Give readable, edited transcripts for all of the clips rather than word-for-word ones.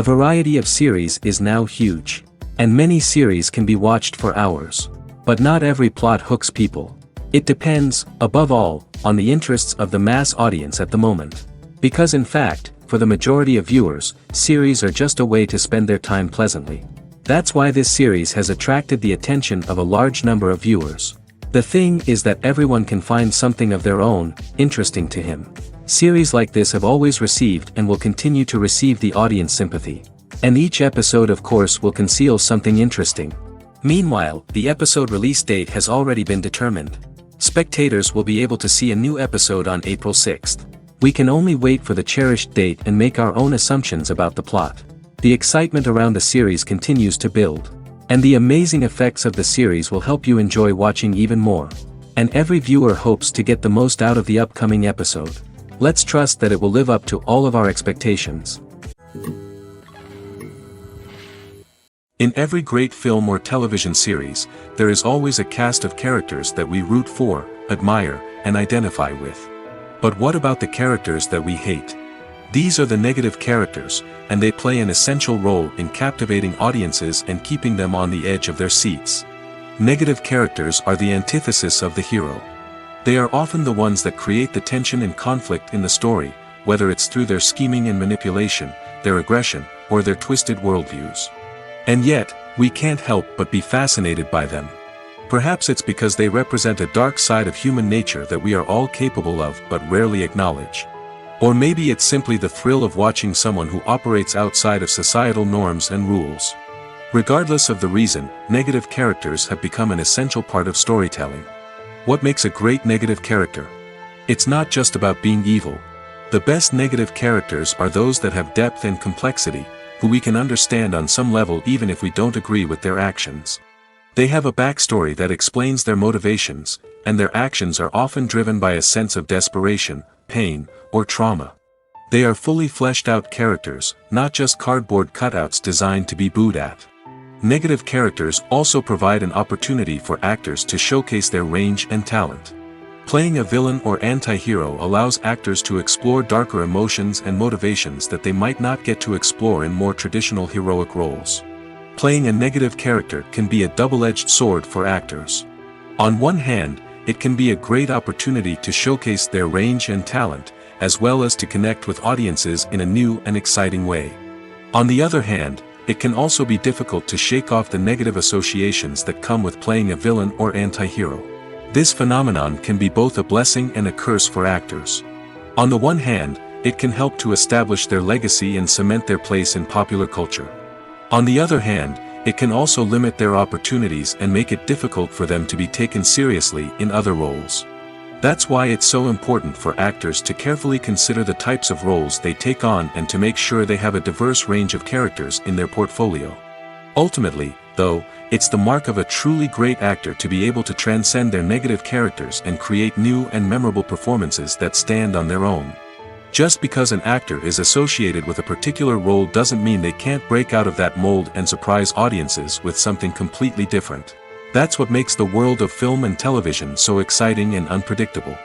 variety of series is now huge. And many series can be watched for hours. But not every plot hooks people. It depends, above all, on the interests of the mass audience at the moment. Because in fact, for the majority of viewers, series are just a way to spend their time pleasantly. That's why this series has attracted the attention of a large number of viewers. The thing is that everyone can find something of their own, interesting to him. Series like this have always received and will continue to receive the audience sympathy. And each episode of course will conceal something interesting. Meanwhile, the episode release date has already been determined. Spectators will be able to see a new episode on April 6th. We can only wait for the cherished date and make our own assumptions about the plot. The excitement around the series continues to build. And the amazing effects of the series will help you enjoy watching even more. And every viewer hopes to get the most out of the upcoming episode. Let's trust that it will live up to all of our expectations. In every great film or television series, there is always a cast of characters that we root for, admire, and identify with. But what about the characters that we hate? These are the negative characters, and they play an essential role in captivating audiences and keeping them on the edge of their seats. Negative characters are the antithesis of the hero. They are often the ones that create the tension and conflict in the story, whether it's through their scheming and manipulation, their aggression, or their twisted worldviews. And yet, we can't help but be fascinated by them. Perhaps it's because they represent a dark side of human nature that we are all capable of but rarely acknowledge. Or maybe it's simply the thrill of watching someone who operates outside of societal norms and rules. Regardless of the reason, negative characters have become an essential part of storytelling. What makes a great negative character? It's not just about being evil. The best negative characters are those that have depth and complexity, who we can understand on some level even if we don't agree with their actions. They have a backstory that explains their motivations, and their actions are often driven by a sense of desperation, pain, or trauma. They are fully fleshed out characters, not just cardboard cutouts designed to be booed at. Negative characters also provide an opportunity for actors to showcase their range and talent. Playing a villain or anti-hero allows actors to explore darker emotions and motivations that they might not get to explore in more traditional heroic roles. Playing a negative character can be a double-edged sword for actors. On one hand, it can be a great opportunity to showcase their range and talent, as well as to connect with audiences in a new and exciting way. On the other hand, it can also be difficult to shake off the negative associations that come with playing a villain or anti-hero. This phenomenon can be both a blessing and a curse for actors. On the one hand, it can help to establish their legacy and cement their place in popular culture. On the other hand, it can also limit their opportunities and make it difficult for them to be taken seriously in other roles. That's why it's so important for actors to carefully consider the types of roles they take on and to make sure they have a diverse range of characters in their portfolio. Ultimately, though, it's the mark of a truly great actor to be able to transcend their negative characters and create new and memorable performances that stand on their own. Just because an actor is associated with a particular role doesn't mean they can't break out of that mold and surprise audiences with something completely different. That's what makes the world of film and television so exciting and unpredictable.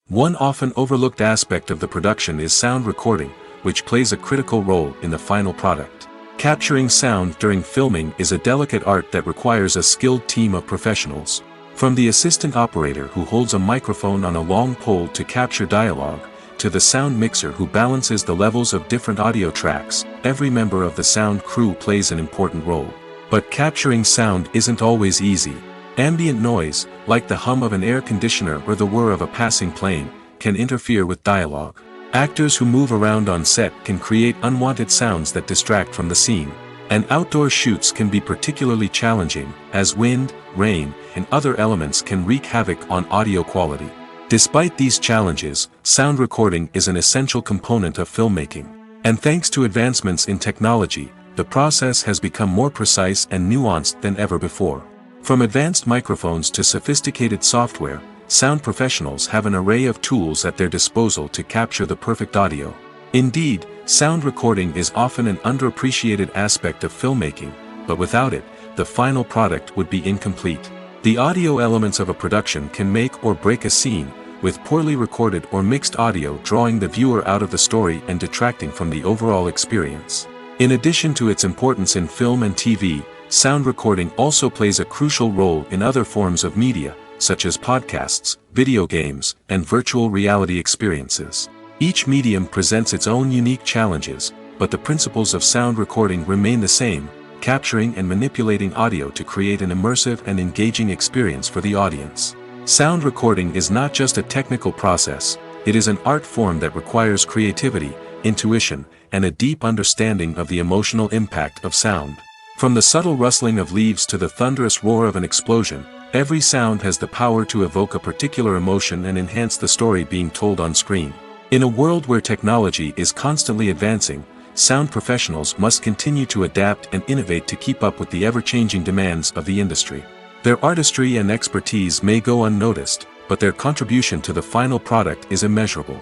One often overlooked aspect of the production is sound recording, which plays a critical role in the final product. Capturing sound during filming is a delicate art that requires a skilled team of professionals. From the assistant operator who holds a microphone on a long pole to capture dialogue, to the sound mixer who balances the levels of different audio tracks, every member of the sound crew plays an important role. But capturing sound isn't always easy. Ambient noise, like the hum of an air conditioner or the whir of a passing plane, can interfere with dialogue. Actors who move around on set can create unwanted sounds that distract from the scene. And outdoor shoots can be particularly challenging, as wind, rain, and other elements can wreak havoc on audio quality. Despite these challenges, sound recording is an essential component of filmmaking. And thanks to advancements in technology, the process has become more precise and nuanced than ever before. From advanced microphones to sophisticated software, sound professionals have an array of tools at their disposal to capture the perfect audio. Indeed, sound recording is often an underappreciated aspect of filmmaking, but without it, the final product would be incomplete. The audio elements of a production can make or break a scene, with poorly recorded or mixed audio drawing the viewer out of the story and detracting from the overall experience. In addition to its importance in film and TV, sound recording also plays a crucial role in other forms of media, such as podcasts, video games, and virtual reality experiences. Each medium presents its own unique challenges, but the principles of sound recording remain the same, capturing and manipulating audio to create an immersive and engaging experience for the audience. Sound recording is not just a technical process, it is an art form that requires creativity, intuition, and a deep understanding of the emotional impact of sound. From the subtle rustling of leaves to the thunderous roar of an explosion, every sound has the power to evoke a particular emotion and enhance the story being told on screen. In a world where technology is constantly advancing, sound professionals must continue to adapt and innovate to keep up with the ever-changing demands of the industry. Their artistry and expertise may go unnoticed, but their contribution to the final product is immeasurable.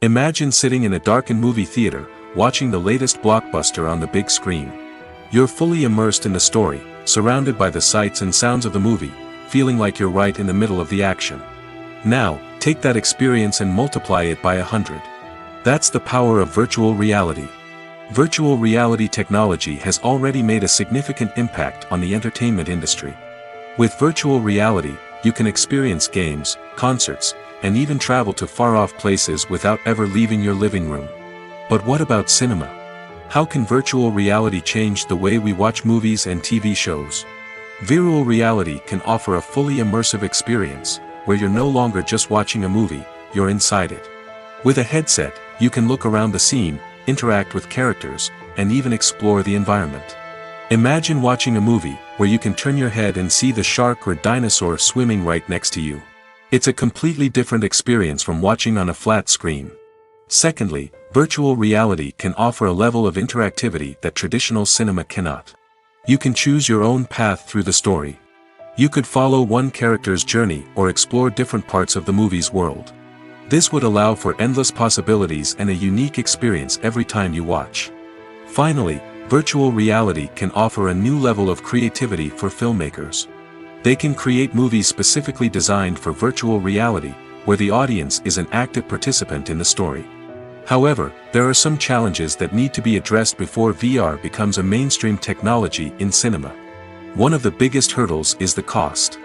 Imagine sitting in a darkened movie theater, watching the latest blockbuster on the big screen. You're fully immersed in the story, surrounded by the sights and sounds of the movie, feeling like you're right in the middle of the action. Now, take that experience and multiply it by 100. That's the power of virtual reality. Virtual reality technology has already made a significant impact on the entertainment industry. With virtual reality, you can experience games, concerts, and even travel to far-off places without ever leaving your living room. But what about cinema? How can virtual reality change the way we watch movies and TV shows? Virtual reality can offer a fully immersive experience, where you're no longer just watching a movie, you're inside it. With a headset, you can look around the scene, interact with characters, and even explore the environment. Imagine watching a movie, where you can turn your head and see the shark or dinosaur swimming right next to you. It's a completely different experience from watching on a flat screen. Secondly, virtual reality can offer a level of interactivity that traditional cinema cannot. You can choose your own path through the story. You could follow one character's journey or explore different parts of the movie's world. This would allow for endless possibilities and a unique experience every time you watch. Finally, virtual reality can offer a new level of creativity for filmmakers. They can create movies specifically designed for virtual reality, where the audience is an active participant in the story. However, there are some challenges that need to be addressed before VR becomes a mainstream technology in cinema. One of the biggest hurdles is the cost.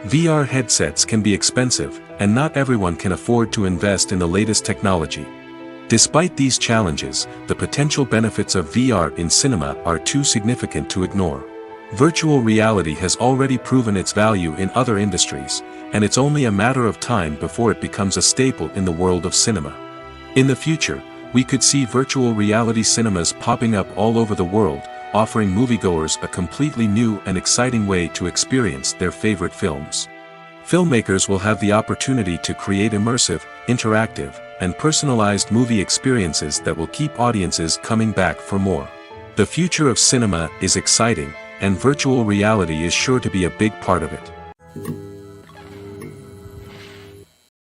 VR headsets can be expensive, and not everyone can afford to invest in the latest technology. Despite these challenges, the potential benefits of VR in cinema are too significant to ignore. Virtual reality has already proven its value in other industries, and it's only a matter of time before it becomes a staple in the world of cinema. In the future, we could see virtual reality cinemas popping up all over the world, offering moviegoers a completely new and exciting way to experience their favorite films. Filmmakers will have the opportunity to create immersive, interactive, and personalized movie experiences that will keep audiences coming back for more. The future of cinema is exciting, and virtual reality is sure to be a big part of it.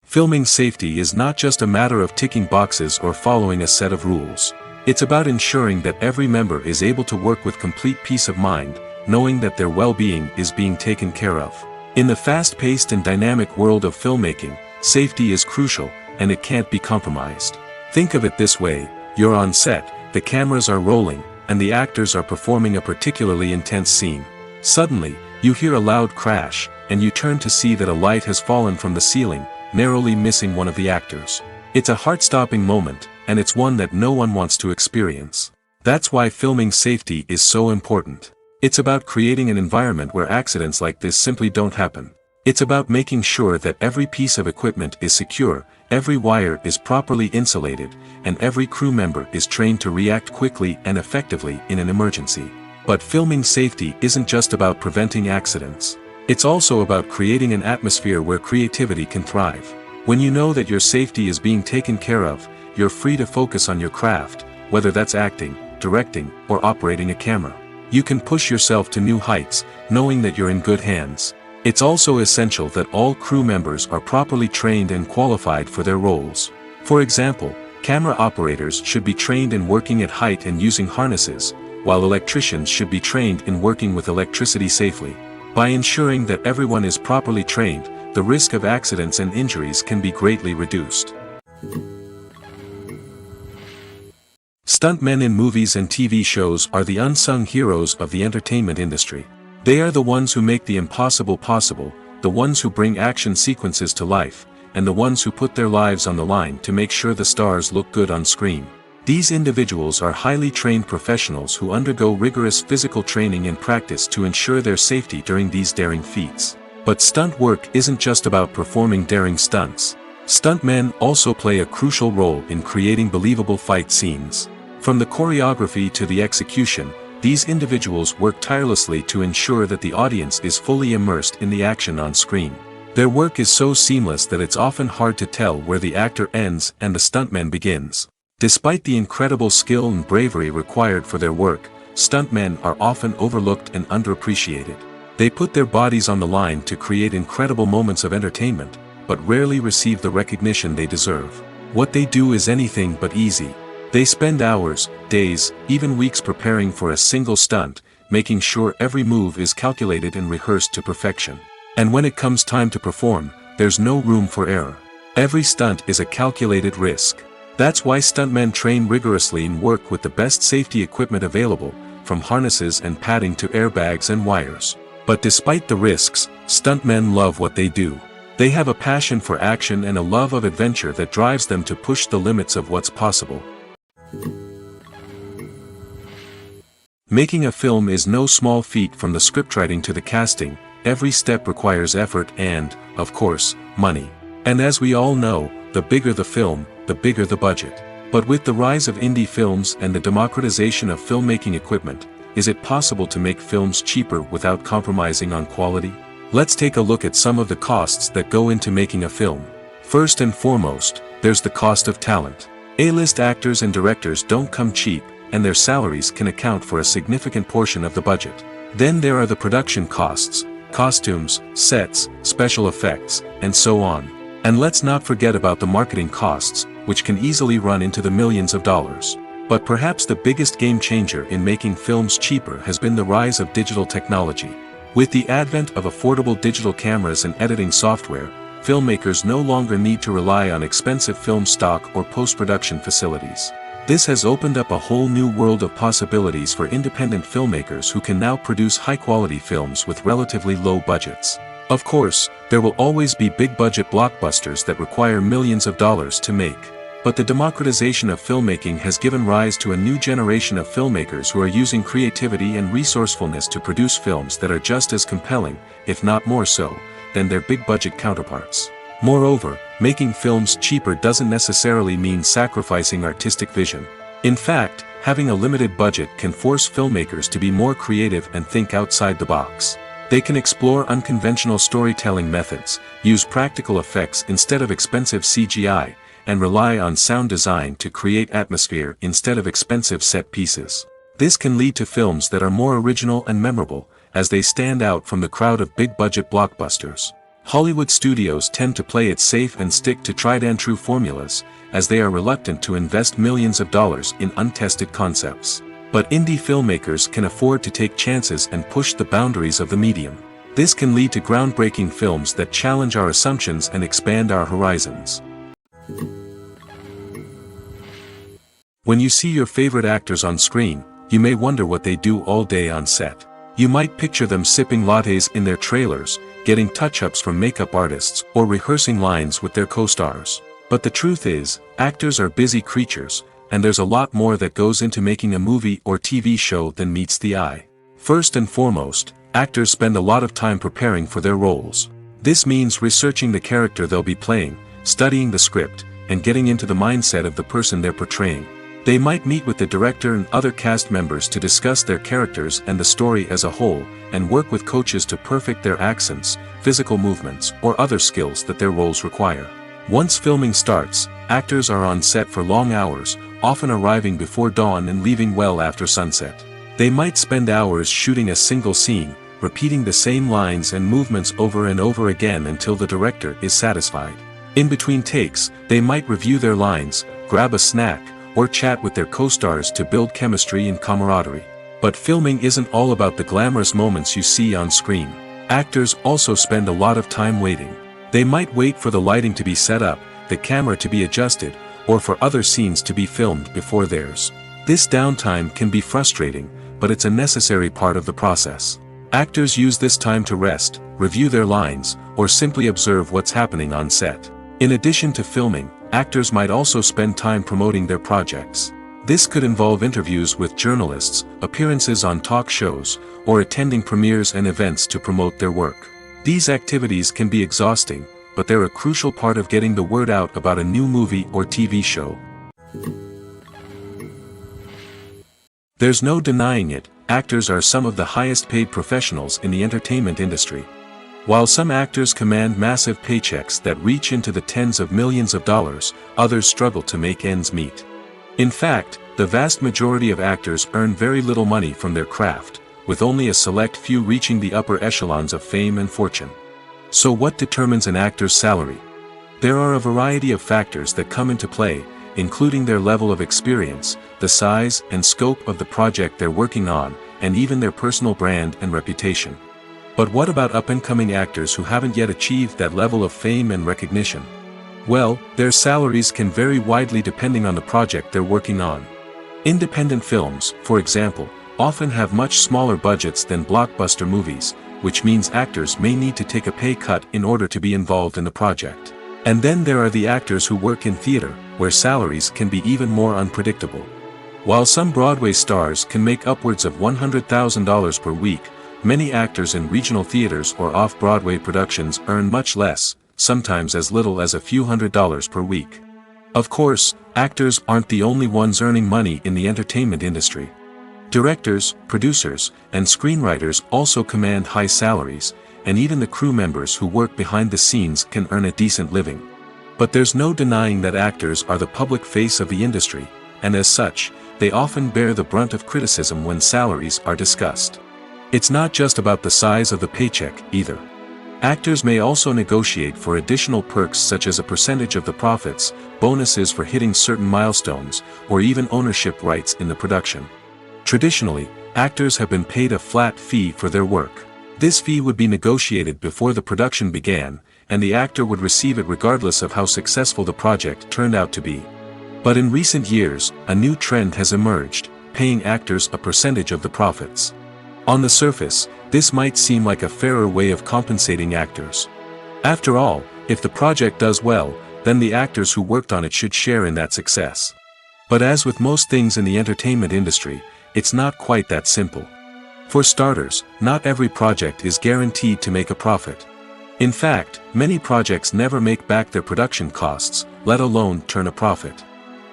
Filming safety is not just a matter of ticking boxes or following a set of rules. It's about ensuring that every member is able to work with complete peace of mind, knowing that their well-being is being taken care of. In the fast-paced and dynamic world of filmmaking, safety is crucial, and it can't be compromised. Think of it this way: you're on set, the cameras are rolling, and the actors are performing a particularly intense scene. Suddenly, you hear a loud crash, and you turn to see that a light has fallen from the ceiling, narrowly missing one of the actors. It's a heart-stopping moment, and it's one that no one wants to experience. That's why filming safety is so important. It's about creating an environment where accidents like this simply don't happen. It's about making sure that every piece of equipment is secure, every wire is properly insulated, and every crew member is trained to react quickly and effectively in an emergency. But filming safety isn't just about preventing accidents. It's also about creating an atmosphere where creativity can thrive. When you know that your safety is being taken care of, you're free to focus on your craft, whether that's acting, directing, or operating a camera. You can push yourself to new heights, knowing that you're in good hands. It's also essential that all crew members are properly trained and qualified for their roles. For example, camera operators should be trained in working at height and using harnesses, while electricians should be trained in working with electricity safely. By ensuring that everyone is properly trained, the risk of accidents and injuries can be greatly reduced. Stuntmen in movies and TV shows are the unsung heroes of the entertainment industry. They are the ones who make the impossible possible, the ones who bring action sequences to life, and the ones who put their lives on the line to make sure the stars look good on screen. These individuals are highly trained professionals who undergo rigorous physical training and practice to ensure their safety during these daring feats. But stunt work isn't just about performing daring stunts. Stuntmen also play a crucial role in creating believable fight scenes. From the choreography to the execution, these individuals work tirelessly to ensure that the audience is fully immersed in the action on screen. Their work is so seamless that it's often hard to tell where the actor ends and the stuntman begins. Despite the incredible skill and bravery required for their work, stuntmen are often overlooked and underappreciated. They put their bodies on the line to create incredible moments of entertainment, but rarely receive the recognition they deserve. What they do is anything but easy. They spend hours, days, even weeks preparing for a single stunt, making sure every move is calculated and rehearsed to perfection. And when it comes time to perform, there's no room for error. Every stunt is a calculated risk. That's why stuntmen train rigorously and work with the best safety equipment available, from harnesses and padding to airbags and wires. But despite the risks, stuntmen love what they do. They have a passion for action and a love of adventure that drives them to push the limits of what's possible. Making a film is no small feat. From the scriptwriting to the casting, every step requires effort and, of course, money. And as we all know, the bigger the film, the bigger the budget. But with the rise of indie films and the democratization of filmmaking equipment, is it possible to make films cheaper without compromising on quality? Let's take a look at some of the costs that go into making a film. First and foremost, there's the cost of talent. A-list actors and directors don't come cheap, and their salaries can account for a significant portion of the budget. Then there are the production costs, costumes, sets, special effects, and so on. And let's not forget about the marketing costs, which can easily run into the millions of dollars. But perhaps the biggest game changer in making films cheaper has been the rise of digital technology. With the advent of affordable digital cameras and editing software, filmmakers no longer need to rely on expensive film stock or post-production facilities. This has opened up a whole new world of possibilities for independent filmmakers who can now produce high-quality films with relatively low budgets. Of course, there will always be big-budget blockbusters that require millions of dollars to make. But the democratization of filmmaking has given rise to a new generation of filmmakers who are using creativity and resourcefulness to produce films that are just as compelling, if not more so, than their big-budget counterparts. Moreover, making films cheaper doesn't necessarily mean sacrificing artistic vision. In fact, having a limited budget can force filmmakers to be more creative and think outside the box. They can explore unconventional storytelling methods, use practical effects instead of expensive CGI, and rely on sound design to create atmosphere instead of expensive set pieces. This can lead to films that are more original and memorable, as they stand out from the crowd of big-budget blockbusters. Hollywood studios tend to play it safe and stick to tried-and-true formulas, as they are reluctant to invest millions of dollars in untested concepts. But indie filmmakers can afford to take chances and push the boundaries of the medium. This can lead to groundbreaking films that challenge our assumptions and expand our horizons. When you see your favorite actors on screen, you may wonder what they do all day on set. You might picture them sipping lattes in their trailers, getting touch-ups from makeup artists, or rehearsing lines with their co-stars. But the truth is, actors are busy creatures, and there's a lot more that goes into making a movie or TV show than meets the eye. First and foremost, actors spend a lot of time preparing for their roles. This means researching the character they'll be playing, studying the script, and getting into the mindset of the person they're portraying. They might meet with the director and other cast members to discuss their characters and the story as a whole, and work with coaches to perfect their accents, physical movements, or other skills that their roles require. Once filming starts, actors are on set for long hours, often arriving before dawn and leaving well after sunset. They might spend hours shooting a single scene, repeating the same lines and movements over and over again until the director is satisfied. In between takes, they might review their lines, grab a snack, or chat with their co-stars to build chemistry and camaraderie. But filming isn't all about the glamorous moments you see on screen. Actors also spend a lot of time waiting. They might wait for the lighting to be set up, the camera to be adjusted, or for other scenes to be filmed before theirs. This downtime can be frustrating, but it's a necessary part of the process. Actors use this time to rest, review their lines, or simply observe what's happening on set. In addition to filming, actors might also spend time promoting their projects. This could involve interviews with journalists, appearances on talk shows, or attending premieres and events to promote their work. These activities can be exhausting, but they're a crucial part of getting the word out about a new movie or TV show. There's no denying it, actors are some of the highest paid professionals in the entertainment industry. While some actors command massive paychecks that reach into the tens of millions of dollars, others struggle to make ends meet. In fact, the vast majority of actors earn very little money from their craft, with only a select few reaching the upper echelons of fame and fortune. So what determines an actor's salary? There are a variety of factors that come into play, including their level of experience, the size and scope of the project they're working on, and even their personal brand and reputation. But what about up-and-coming actors who haven't yet achieved that level of fame and recognition? Well, their salaries can vary widely depending on the project they're working on. Independent films, for example, often have much smaller budgets than blockbuster movies, which means actors may need to take a pay cut in order to be involved in the project. And then there are the actors who work in theater, where salaries can be even more unpredictable. While some Broadway stars can make upwards of $100,000 per week, many actors in regional theaters or off-Broadway productions earn much less, sometimes as little as a few $100s per week. Of course, actors aren't the only ones earning money in the entertainment industry. Directors, producers, and screenwriters also command high salaries, and even the crew members who work behind the scenes can earn a decent living. But there's no denying that actors are the public face of the industry, and as such, they often bear the brunt of criticism when salaries are discussed. It's not just about the size of the paycheck, either. Actors may also negotiate for additional perks such as a percentage of the profits, bonuses for hitting certain milestones, or even ownership rights in the production. Traditionally, actors have been paid a flat fee for their work. This fee would be negotiated before the production began, and the actor would receive it regardless of how successful the project turned out to be. But in recent years, a new trend has emerged, paying actors a percentage of the profits. On the surface, this might seem like a fairer way of compensating actors. After all, if the project does well, then the actors who worked on it should share in that success. But as with most things in the entertainment industry, it's not quite that simple. For starters, not every project is guaranteed to make a profit. In fact, many projects never make back their production costs, let alone turn a profit.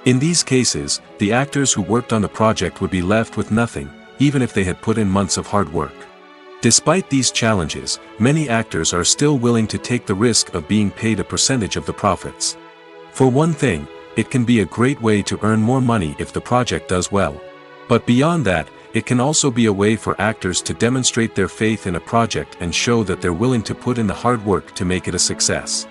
In these cases, the actors who worked on the project would be left with nothing, even if they had put in months of hard work. Despite these challenges, many actors are still willing to take the risk of being paid a percentage of the profits. For one thing, it can be a great way to earn more money if the project does well. But beyond that, it can also be a way for actors to demonstrate their faith in a project and show that they're willing to put in the hard work to make it a success.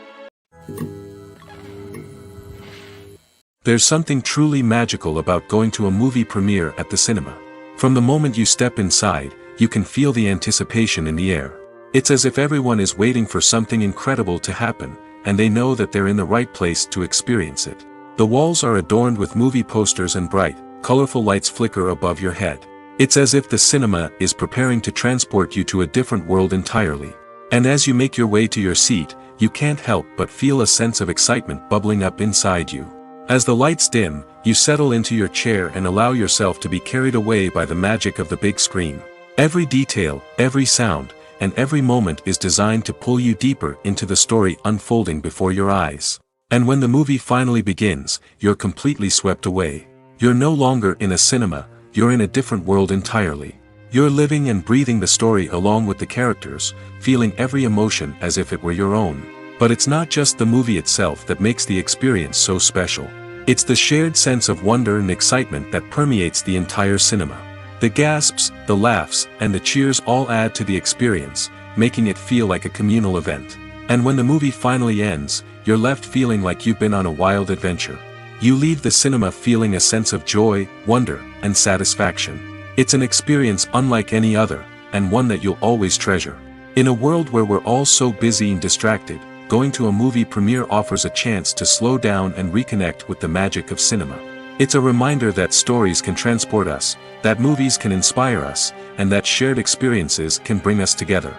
There's something truly magical about going to a movie premiere at the cinema. From the moment you step inside, you can feel the anticipation in the air. It's as if everyone is waiting for something incredible to happen, and they know that they're in the right place to experience it. The walls are adorned with movie posters and bright, colorful lights flicker above your head. It's as if the cinema is preparing to transport you to a different world entirely. And as you make your way to your seat, you can't help but feel a sense of excitement bubbling up inside you. As the lights dim, you settle into your chair and allow yourself to be carried away by the magic of the big screen. Every detail, every sound, and every moment is designed to pull you deeper into the story unfolding before your eyes. And when the movie finally begins, you're completely swept away. You're no longer in a cinema, you're in a different world entirely. You're living and breathing the story along with the characters, feeling every emotion as if it were your own. But it's not just the movie itself that makes the experience so special. It's the shared sense of wonder and excitement that permeates the entire cinema. The gasps, the laughs, and the cheers all add to the experience, making it feel like a communal event. And when the movie finally ends, you're left feeling like you've been on a wild adventure. You leave the cinema feeling a sense of joy, wonder, and satisfaction. It's an experience unlike any other, and one that you'll always treasure. In a world where we're all so busy and distracted, going to a movie premiere offers a chance to slow down and reconnect with the magic of cinema. It's a reminder that stories can transport us, that movies can inspire us, and that shared experiences can bring us together.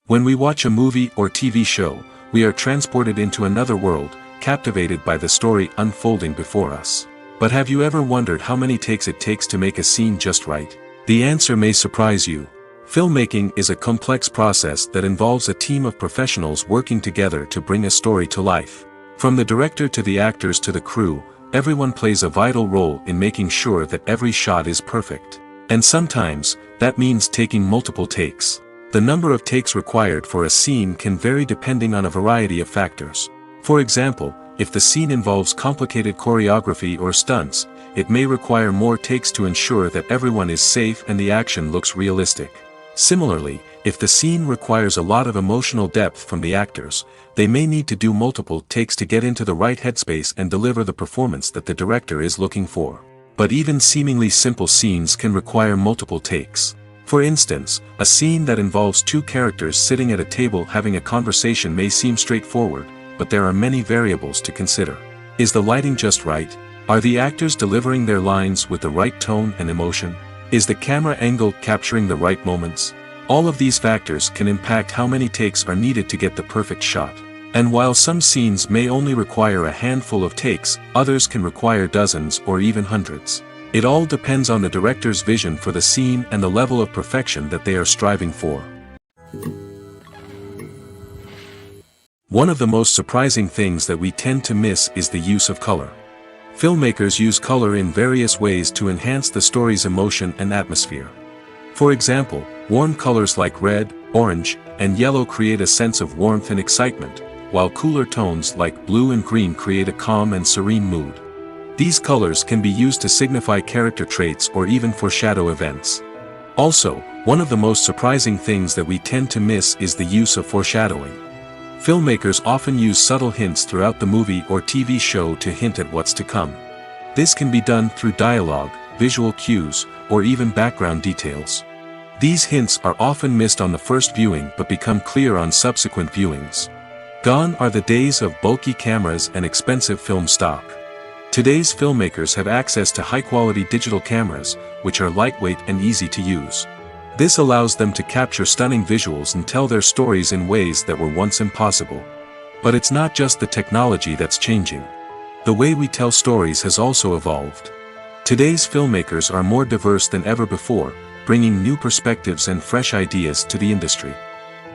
When we watch a movie or TV show, we are transported into another world, captivated by the story unfolding before us. But have you ever wondered how many takes it takes to make a scene just right? The answer may surprise you. Filmmaking is a complex process that involves a team of professionals working together to bring a story to life. From the director to the actors to the crew, everyone plays a vital role in making sure that every shot is perfect. And sometimes, that means taking multiple takes. The number of takes required for a scene can vary depending on a variety of factors. For example, if the scene involves complicated choreography or stunts, it may require more takes to ensure that everyone is safe and the action looks realistic. Similarly, if the scene requires a lot of emotional depth from the actors, they may need to do multiple takes to get into the right headspace and deliver the performance that the director is looking for. But even seemingly simple scenes can require multiple takes. For instance, a scene that involves two characters sitting at a table having a conversation may seem straightforward, but there are many variables to consider. Is the lighting just right? Are the actors delivering their lines with the right tone and emotion? Is the camera angle capturing the right moments? All of these factors can impact how many takes are needed to get the perfect shot. And while some scenes may only require a handful of takes, others can require dozens or even hundreds. It all depends on the director's vision for the scene and the level of perfection that they are striving for. One of the most surprising things that we tend to miss is the use of color. Filmmakers use color in various ways to enhance the story's emotion and atmosphere. For example, warm colors like red, orange, and yellow create a sense of warmth and excitement, while cooler tones like blue and green create a calm and serene mood. These colors can be used to signify character traits or even foreshadow events. Also, one of the most surprising things that we tend to miss is the use of foreshadowing. Filmmakers often use subtle hints throughout the movie or TV show to hint at what's to come. This can be done through dialogue, visual cues, or even background details. These hints are often missed on the first viewing but become clear on subsequent viewings. Gone are the days of bulky cameras and expensive film stock. Today's filmmakers have access to high-quality digital cameras, which are lightweight and easy to use. This allows them to capture stunning visuals and tell their stories in ways that were once impossible. But it's not just the technology that's changing. The way we tell stories has also evolved. Today's filmmakers are more diverse than ever before, bringing new perspectives and fresh ideas to the industry.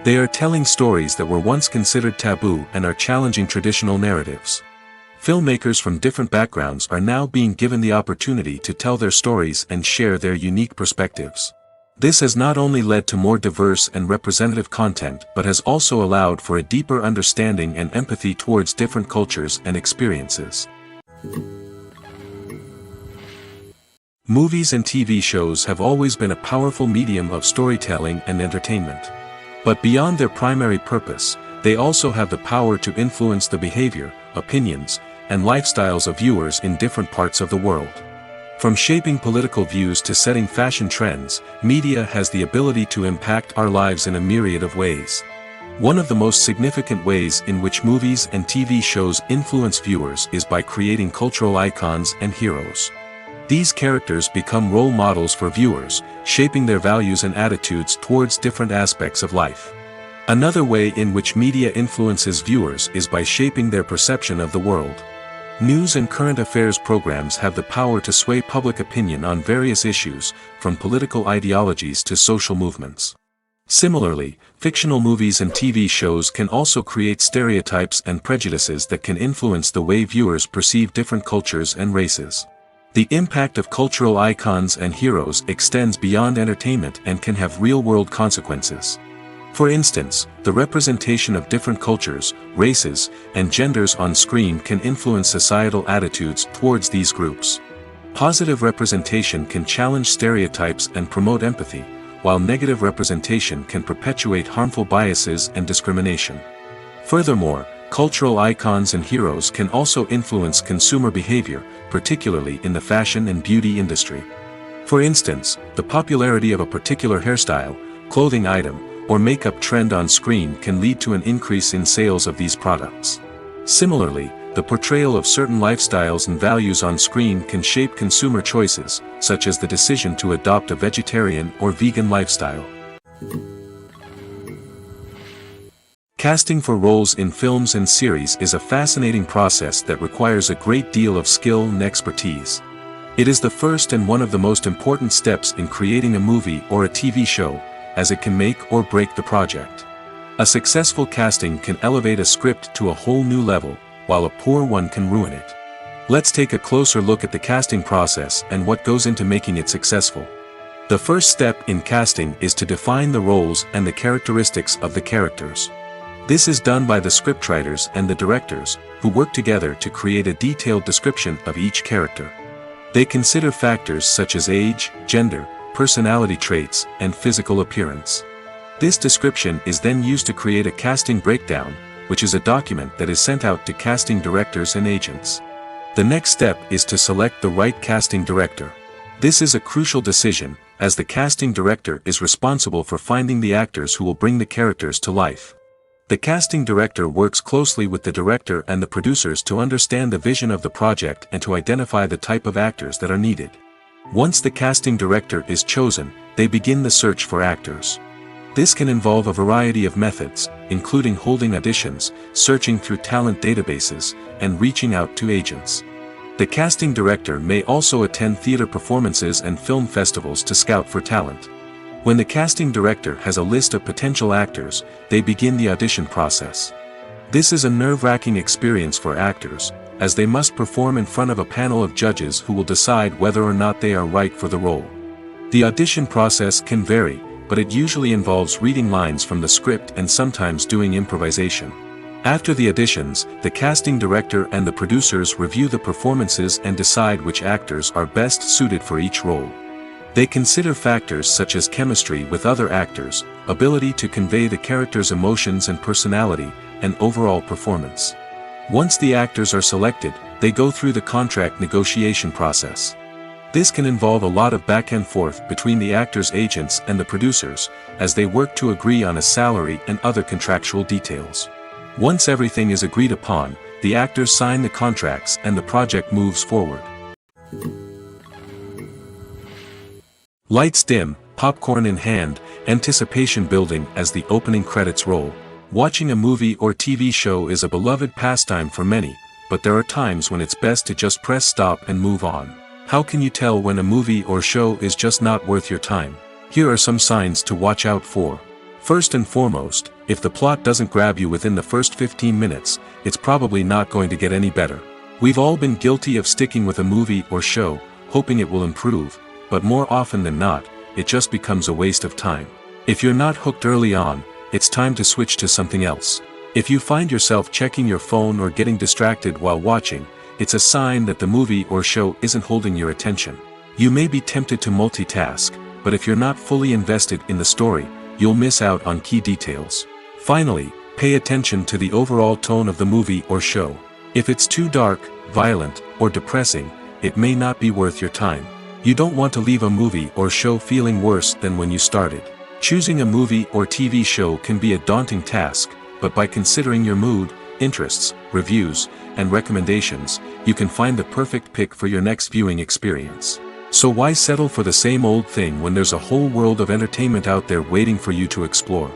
They are telling stories that were once considered taboo and are challenging traditional narratives. Filmmakers from different backgrounds are now being given the opportunity to tell their stories and share their unique perspectives. This has not only led to more diverse and representative content but has also allowed for a deeper understanding and empathy towards different cultures and experiences. Movies and TV shows have always been a powerful medium of storytelling and entertainment. But beyond their primary purpose, they also have the power to influence the behavior, opinions, and lifestyles of viewers in different parts of the world. From shaping political views to setting fashion trends, media has the ability to impact our lives in a myriad of ways. One of the most significant ways in which movies and TV shows influence viewers is by creating cultural icons and heroes. These characters become role models for viewers, shaping their values and attitudes towards different aspects of life. Another way in which media influences viewers is by shaping their perception of the world. News and current affairs programs have the power to sway public opinion on various issues, from political ideologies to social movements. Similarly, fictional movies and TV shows can also create stereotypes and prejudices that can influence the way viewers perceive different cultures and races. The impact of cultural icons and heroes extends beyond entertainment and can have real-world consequences. For instance, the representation of different cultures, races, and genders on screen can influence societal attitudes towards these groups. Positive representation can challenge stereotypes and promote empathy, while negative representation can perpetuate harmful biases and discrimination. Furthermore, cultural icons and heroes can also influence consumer behavior, particularly in the fashion and beauty industry. For instance, the popularity of a particular hairstyle, clothing item, or makeup trend on screen can lead to an increase in sales of these products. Similarly, the portrayal of certain lifestyles and values on screen can shape consumer choices, such as the decision to adopt a vegetarian or vegan lifestyle. Casting for roles in films and series is a fascinating process that requires a great deal of skill and expertise. It is the first and one of the most important steps in creating a movie or a TV show, as it can make or break the project. A successful casting can elevate a script to a whole new level, while a poor one can ruin it. Let's take a closer look at the casting process and what goes into making it successful. The first step in casting is to define the roles and the characteristics of the characters. This is done by the scriptwriters and the directors, who work together to create a detailed description of each character. They consider factors such as age, gender, personality traits, and physical appearance. This description is then used to create a casting breakdown, which is a document that is sent out to casting directors and agents. The next step is to select the right casting director. This is a crucial decision, as the casting director is responsible for finding the actors who will bring the characters to life. The casting director works closely with the director and the producers to understand the vision of the project and to identify the type of actors that are needed. Once the casting director is chosen, they begin the search for actors. This can involve a variety of methods, including holding auditions, searching through talent databases, and reaching out to agents. The casting director may also attend theater performances and film festivals to scout for talent. When the casting director has a list of potential actors, they begin the audition process. This is a nerve-wracking experience for actors, as they must perform in front of a panel of judges who will decide whether or not they are right for the role. The audition process can vary, but it usually involves reading lines from the script and sometimes doing improvisation. After the auditions, the casting director and the producers review the performances and decide which actors are best suited for each role. They consider factors such as chemistry with other actors, ability to convey the character's emotions and personality, and overall performance. Once the actors are selected, they go through the contract negotiation process. This can involve a lot of back and forth between the actors' agents and the producers, as they work to agree on a salary and other contractual details. Once everything is agreed upon, the actors sign the contracts and the project moves forward. Lights dim, popcorn in hand, anticipation building as the opening credits roll. Watching a movie or TV show is a beloved pastime for many, but there are times when it's best to just press stop and move on. How can you tell when a movie or show is just not worth your time? Here are some signs to watch out for. First and foremost, if the plot doesn't grab you within the first 15 minutes, it's probably not going to get any better. We've all been guilty of sticking with a movie or show, hoping it will improve, but more often than not, it just becomes a waste of time. If you're not hooked early on, it's time to switch to something else. If you find yourself checking your phone or getting distracted while watching, it's a sign that the movie or show isn't holding your attention. You may be tempted to multitask, but if you're not fully invested in the story, you'll miss out on key details. Finally, pay attention to the overall tone of the movie or show. If it's too dark, violent, or depressing, it may not be worth your time. You don't want to leave a movie or show feeling worse than when you started. Choosing a movie or TV show can be a daunting task, but by considering your mood, interests, reviews, and recommendations, you can find the perfect pick for your next viewing experience. So why settle for the same old thing when there's a whole world of entertainment out there waiting for you to explore?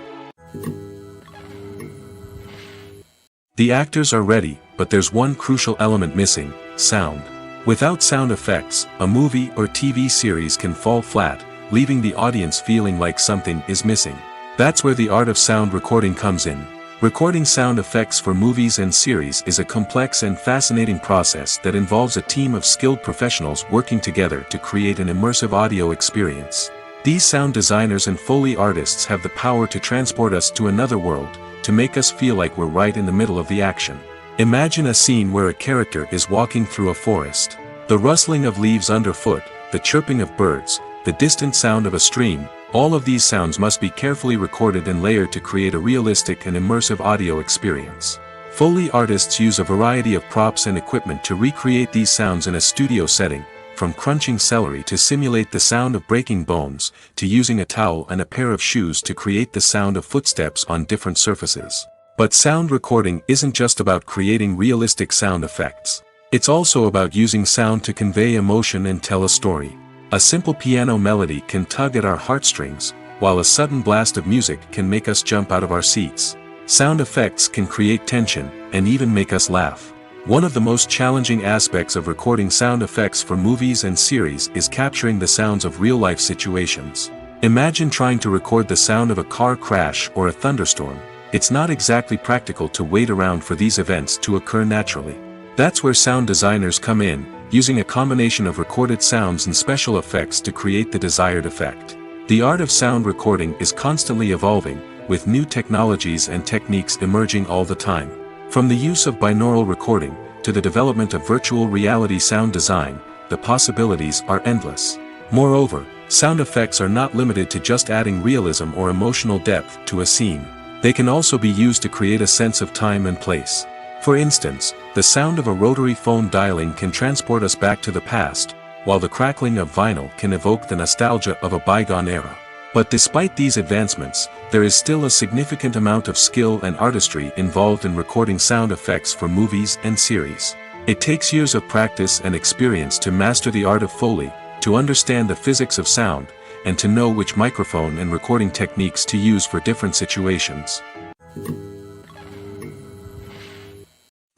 The actors are ready, but there's one crucial element missing: sound. Without sound effects, a movie or TV series can fall flat, leaving the audience feeling like something is missing. That's where the art of sound recording comes in. Recording sound effects for movies and series is a complex and fascinating process that involves a team of skilled professionals working together to create an immersive audio experience. These sound designers and Foley artists have the power to transport us to another world, to make us feel like we're right in the middle of the action. Imagine a scene where a character is walking through a forest. The rustling of leaves underfoot, the chirping of birds, the distant sound of a stream, all of these sounds must be carefully recorded and layered to create a realistic and immersive audio experience. Foley artists use a variety of props and equipment to recreate these sounds in a studio setting, from crunching celery to simulate the sound of breaking bones, to using a towel and a pair of shoes to create the sound of footsteps on different surfaces. But sound recording isn't just about creating realistic sound effects. It's also about using sound to convey emotion and tell a story. A simple piano melody can tug at our heartstrings, while a sudden blast of music can make us jump out of our seats. Sound effects can create tension, and even make us laugh. One of the most challenging aspects of recording sound effects for movies and series is capturing the sounds of real-life situations. Imagine trying to record the sound of a car crash or a thunderstorm. It's not exactly practical to wait around for these events to occur naturally. That's where sound designers come in, using a combination of recorded sounds and special effects to create the desired effect. The art of sound recording is constantly evolving, with new technologies and techniques emerging all the time. From the use of binaural recording, to the development of virtual reality sound design, the possibilities are endless. Moreover, sound effects are not limited to just adding realism or emotional depth to a scene. They can also be used to create a sense of time and place. For instance, the sound of a rotary phone dialing can transport us back to the past, while the crackling of vinyl can evoke the nostalgia of a bygone era. But despite these advancements, there is still a significant amount of skill and artistry involved in recording sound effects for movies and series. It takes years of practice and experience to master the art of Foley, to understand the physics of sound, and to know which microphone and recording techniques to use for different situations.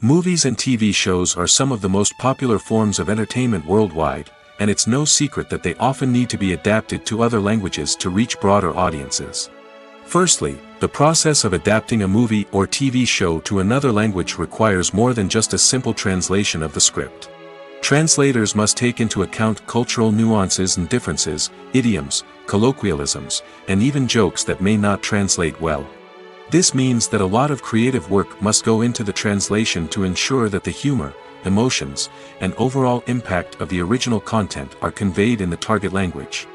Movies and TV shows are some of the most popular forms of entertainment worldwide, and it's no secret that they often need to be adapted to other languages to reach broader audiences. Firstly, the process of adapting a movie or TV show to another language requires more than just a simple translation of the script. Translators must take into account cultural nuances and differences, idioms, colloquialisms, and even jokes that may not translate well. This means that a lot of creative work must go into the translation to ensure that the humor, emotions, and overall impact of the original content are conveyed in the target language.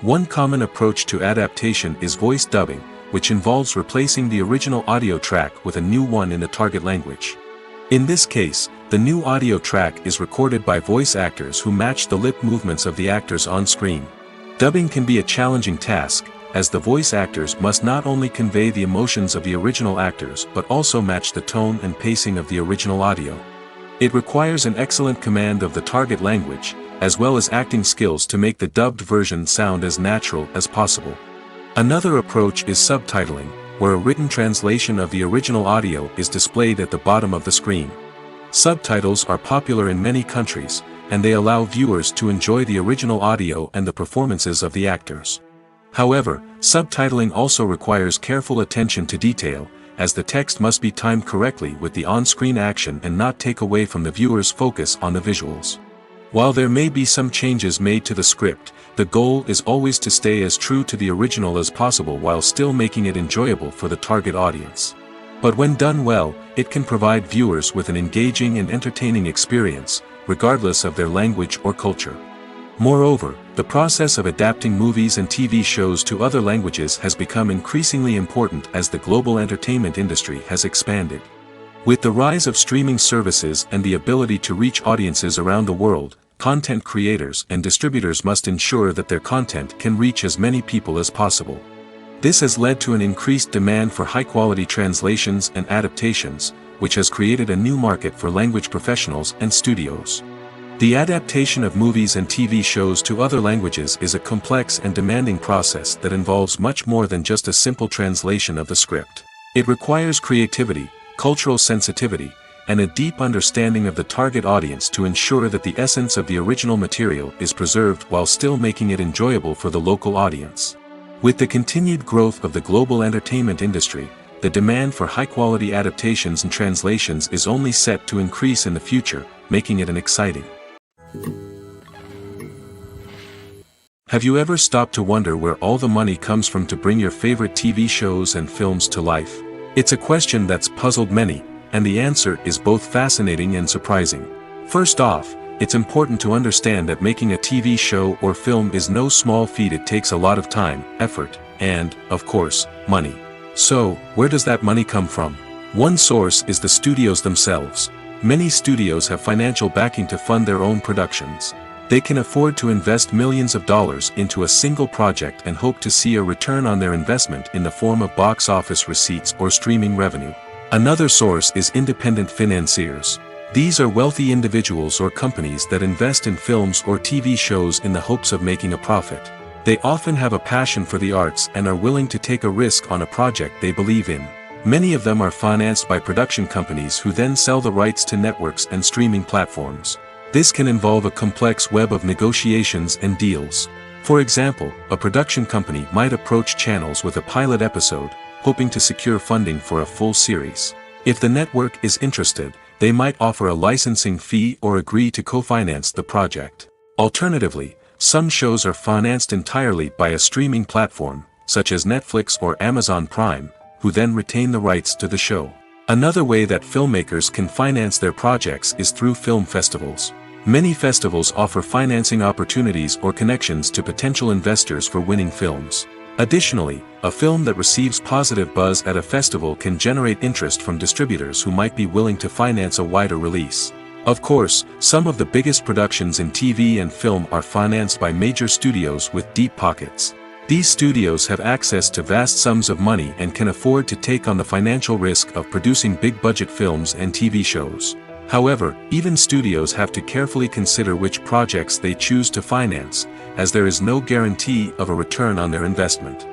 One common approach to adaptation is voice dubbing, which involves replacing the original audio track with a new one in the target language. In this case, the new audio track is recorded by voice actors who match the lip movements of the actors on screen. Dubbing can be a challenging task, as the voice actors must not only convey the emotions of the original actors but also match the tone and pacing of the original audio. It requires an excellent command of the target language, as well as acting skills to make the dubbed version sound as natural as possible. Another approach is subtitling, where a written translation of the original audio is displayed at the bottom of the screen. Subtitles are popular in many countries, and they allow viewers to enjoy the original audio and the performances of the actors. However, subtitling also requires careful attention to detail, as the text must be timed correctly with the on-screen action and not take away from the viewer's focus on the visuals. While there may be some changes made to the script, the goal is always to stay as true to the original as possible while still making it enjoyable for the target audience. But when done well, it can provide viewers with an engaging and entertaining experience, regardless of their language or culture. Moreover, the process of adapting movies and TV shows to other languages has become increasingly important as the global entertainment industry has expanded. With the rise of streaming services and the ability to reach audiences around the world, content creators and distributors must ensure that their content can reach as many people as possible. This has led to an increased demand for high-quality translations and adaptations, which has created a new market for language professionals and studios. The adaptation of movies and TV shows to other languages is a complex and demanding process that involves much more than just a simple translation of the script. It requires creativity, cultural sensitivity, and a deep understanding of the target audience to ensure that the essence of the original material is preserved while still making it enjoyable for the local audience. With the continued growth of the global entertainment industry, the demand for high-quality adaptations and translations is only set to increase in the future, making it an exciting. Have you ever stopped to wonder where all the money comes from to bring your favorite TV shows and films to life? It's a question that's puzzled many, and the answer is both fascinating and surprising. First off, it's important to understand that making a TV show or film is no small feat. It takes a lot of time, effort, and, of course, money. So, where does that money come from? One source is the studios themselves. Many studios have financial backing to fund their own productions. They can afford to invest millions of dollars into a single project and hope to see a return on their investment in the form of box office receipts or streaming revenue. Another source is independent financiers. These are wealthy individuals or companies that invest in films or TV shows in the hopes of making a profit. They often have a passion for the arts and are willing to take a risk on a project they believe in. Many of them are financed by production companies who then sell the rights to networks and streaming platforms. This can involve a complex web of negotiations and deals. For example, a production company might approach channels with a pilot episode, hoping to secure funding for a full series. If the network is interested, they might offer a licensing fee or agree to co-finance the project. Alternatively, some shows are financed entirely by a streaming platform, such as Netflix or Amazon Prime, who then retain the rights to the show. Another way that filmmakers can finance their projects is through film festivals. Many festivals offer financing opportunities or connections to potential investors for winning films. Additionally, a film that receives positive buzz at a festival can generate interest from distributors who might be willing to finance a wider release. Of course, some of the biggest productions in TV and film are financed by major studios with deep pockets. These studios have access to vast sums of money and can afford to take on the financial risk of producing big-budget films and TV shows. However, even studios have to carefully consider which projects they choose to finance, as there is no guarantee of a return on their investment.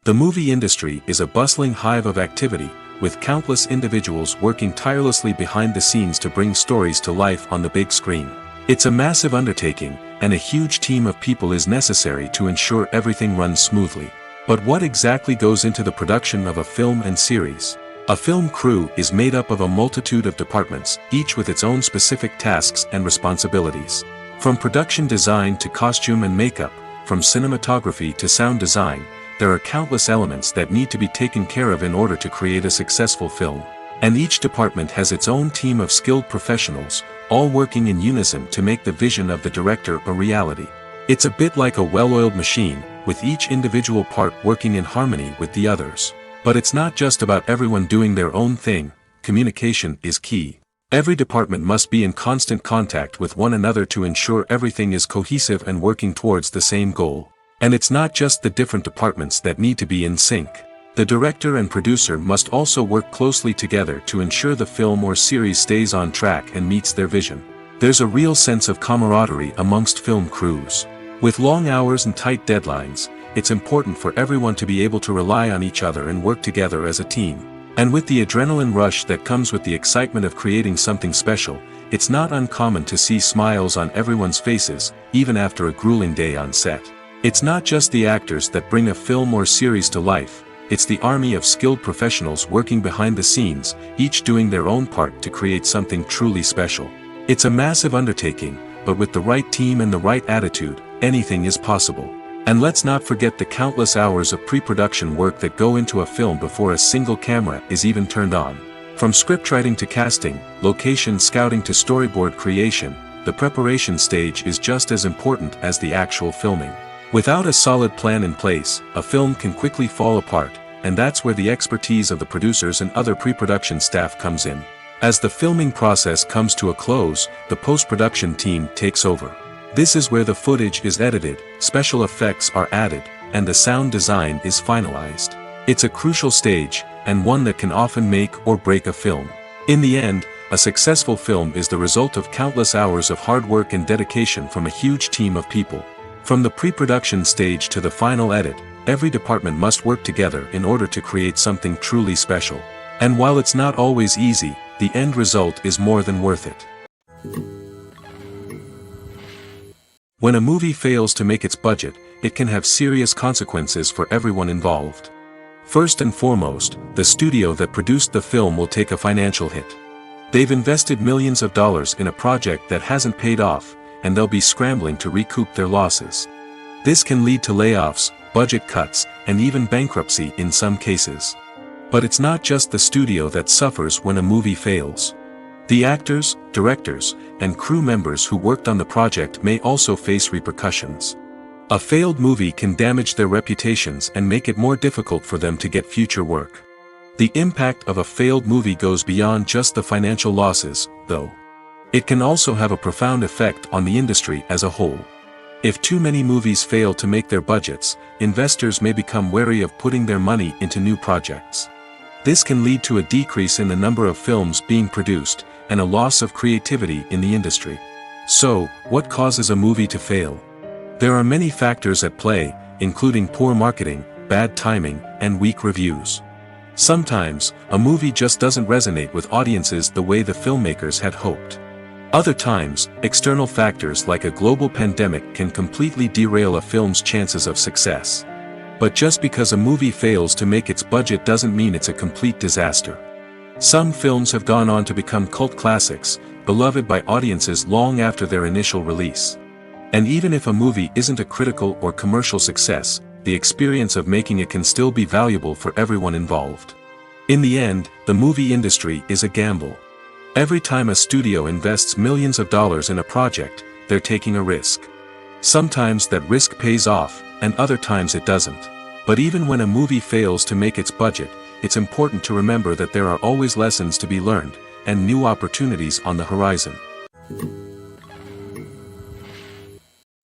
The movie industry is a bustling hive of activity, with countless individuals working tirelessly behind the scenes to bring stories to life on the big screen. It's a massive undertaking, and a huge team of people is necessary to ensure everything runs smoothly. But what exactly goes into the production of a film and series? A film crew is made up of a multitude of departments, each with its own specific tasks and responsibilities. From production design to costume and makeup, from cinematography to sound design, there are countless elements that need to be taken care of in order to create a successful film. And each department has its own team of skilled professionals, all working in unison to make the vision of the director a reality. It's a bit like a well-oiled machine, with each individual part working in harmony with the others. But it's not just about everyone doing their own thing. Communication is key. Every department must be in constant contact with one another to ensure everything is cohesive and working towards the same goal. And it's not just the different departments that need to be in sync. The director and producer must also work closely together to ensure the film or series stays on track and meets their vision. There's a real sense of camaraderie amongst film crews. With long hours and tight deadlines, it's important for everyone to be able to rely on each other and work together as a team. And with the adrenaline rush that comes with the excitement of creating something special, it's not uncommon to see smiles on everyone's faces, even after a grueling day on set. It's not just the actors that bring a film or series to life, it's the army of skilled professionals working behind the scenes, each doing their own part to create something truly special. It's a massive undertaking, but with the right team and the right attitude, anything is possible. And let's not forget the countless hours of pre-production work that go into a film before a single camera is even turned on. From scriptwriting to casting, location scouting to storyboard creation, the preparation stage is just as important as the actual filming. Without a solid plan in place, a film can quickly fall apart, and that's where the expertise of the producers and other pre-production staff comes in. As the filming process comes to a close, the post-production team takes over. This is where the footage is edited, special effects are added, and the sound design is finalized. It's a crucial stage, and one that can often make or break a film. In the end, a successful film is the result of countless hours of hard work and dedication from a huge team of people. From the pre-production stage to the final edit, every department must work together in order to create something truly special. And while it's not always easy, the end result is more than worth it. When a movie fails to make its budget, it can have serious consequences for everyone involved. First and foremost, the studio that produced the film will take a financial hit. They've invested millions of dollars in a project that hasn't paid off, and they'll be scrambling to recoup their losses. This can lead to layoffs, budget cuts, and even bankruptcy in some cases. But it's not just the studio that suffers when a movie fails. The actors, directors, and crew members who worked on the project may also face repercussions. A failed movie can damage their reputations and make it more difficult for them to get future work. The impact of a failed movie goes beyond just the financial losses, though. It can also have a profound effect on the industry as a whole. If too many movies fail to make their budgets, investors may become wary of putting their money into new projects. This can lead to a decrease in the number of films being produced, and a loss of creativity in the industry. So, what causes a movie to fail? There are many factors at play, including poor marketing, bad timing, and weak reviews. Sometimes, a movie just doesn't resonate with audiences the way the filmmakers had hoped. Other times, external factors like a global pandemic can completely derail a film's chances of success. But just because a movie fails to make its budget doesn't mean it's a complete disaster. Some films have gone on to become cult classics, beloved by audiences long after their initial release. And even if a movie isn't a critical or commercial success, the experience of making it can still be valuable for everyone involved. In the end, the movie industry is a gamble. Every time a studio invests millions of dollars in a project, they're taking a risk. Sometimes that risk pays off, and other times it doesn't. But even when a movie fails to make its budget, it's important to remember that there are always lessons to be learned, and new opportunities on the horizon.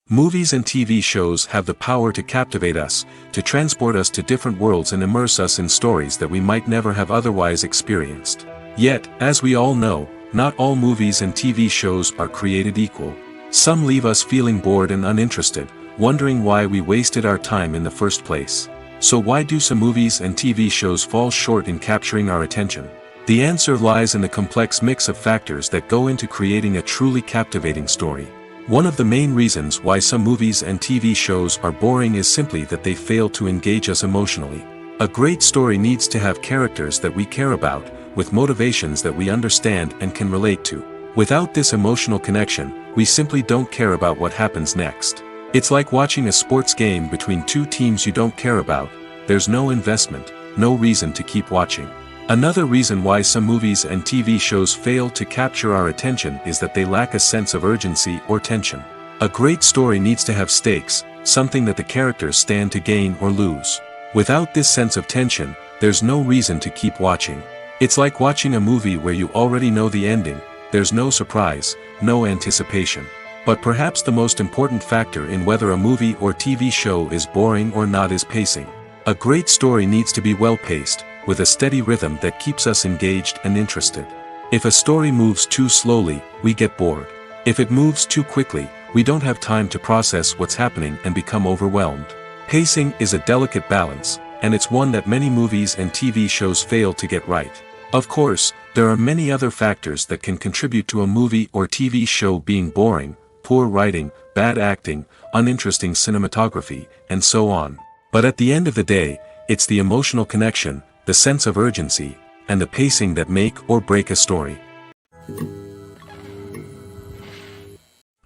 Movies and TV shows have the power to captivate us, to transport us to different worlds and immerse us in stories that we might never have otherwise experienced. Yet, as we all know, not all movies and TV shows are created equal. Some leave us feeling bored and uninterested, wondering why we wasted our time in the first place. So why do some movies and TV shows fall short in capturing our attention? The answer lies in the complex mix of factors that go into creating a truly captivating story. One of the main reasons why some movies and TV shows are boring is simply that they fail to engage us emotionally. A great story needs to have characters that we care about, with motivations that we understand and can relate to. Without this emotional connection, we simply don't care about what happens next. It's like watching a sports game between two teams you don't care about. There's no investment, no reason to keep watching. Another reason why some movies and TV shows fail to capture our attention is that they lack a sense of urgency or tension. A great story needs to have stakes, something that the characters stand to gain or lose. Without this sense of tension, there's no reason to keep watching. It's like watching a movie where you already know the ending. There's no surprise, no anticipation. But perhaps the most important factor in whether a movie or TV show is boring or not is pacing. A great story needs to be well-paced, with a steady rhythm that keeps us engaged and interested. If a story moves too slowly, we get bored. If it moves too quickly, we don't have time to process what's happening and become overwhelmed. Pacing is a delicate balance, and it's one that many movies and TV shows fail to get right. Of course, there are many other factors that can contribute to a movie or TV show being boring: poor writing, bad acting, uninteresting cinematography, and so on. But at the end of the day, it's the emotional connection, the sense of urgency, and the pacing that make or break a story.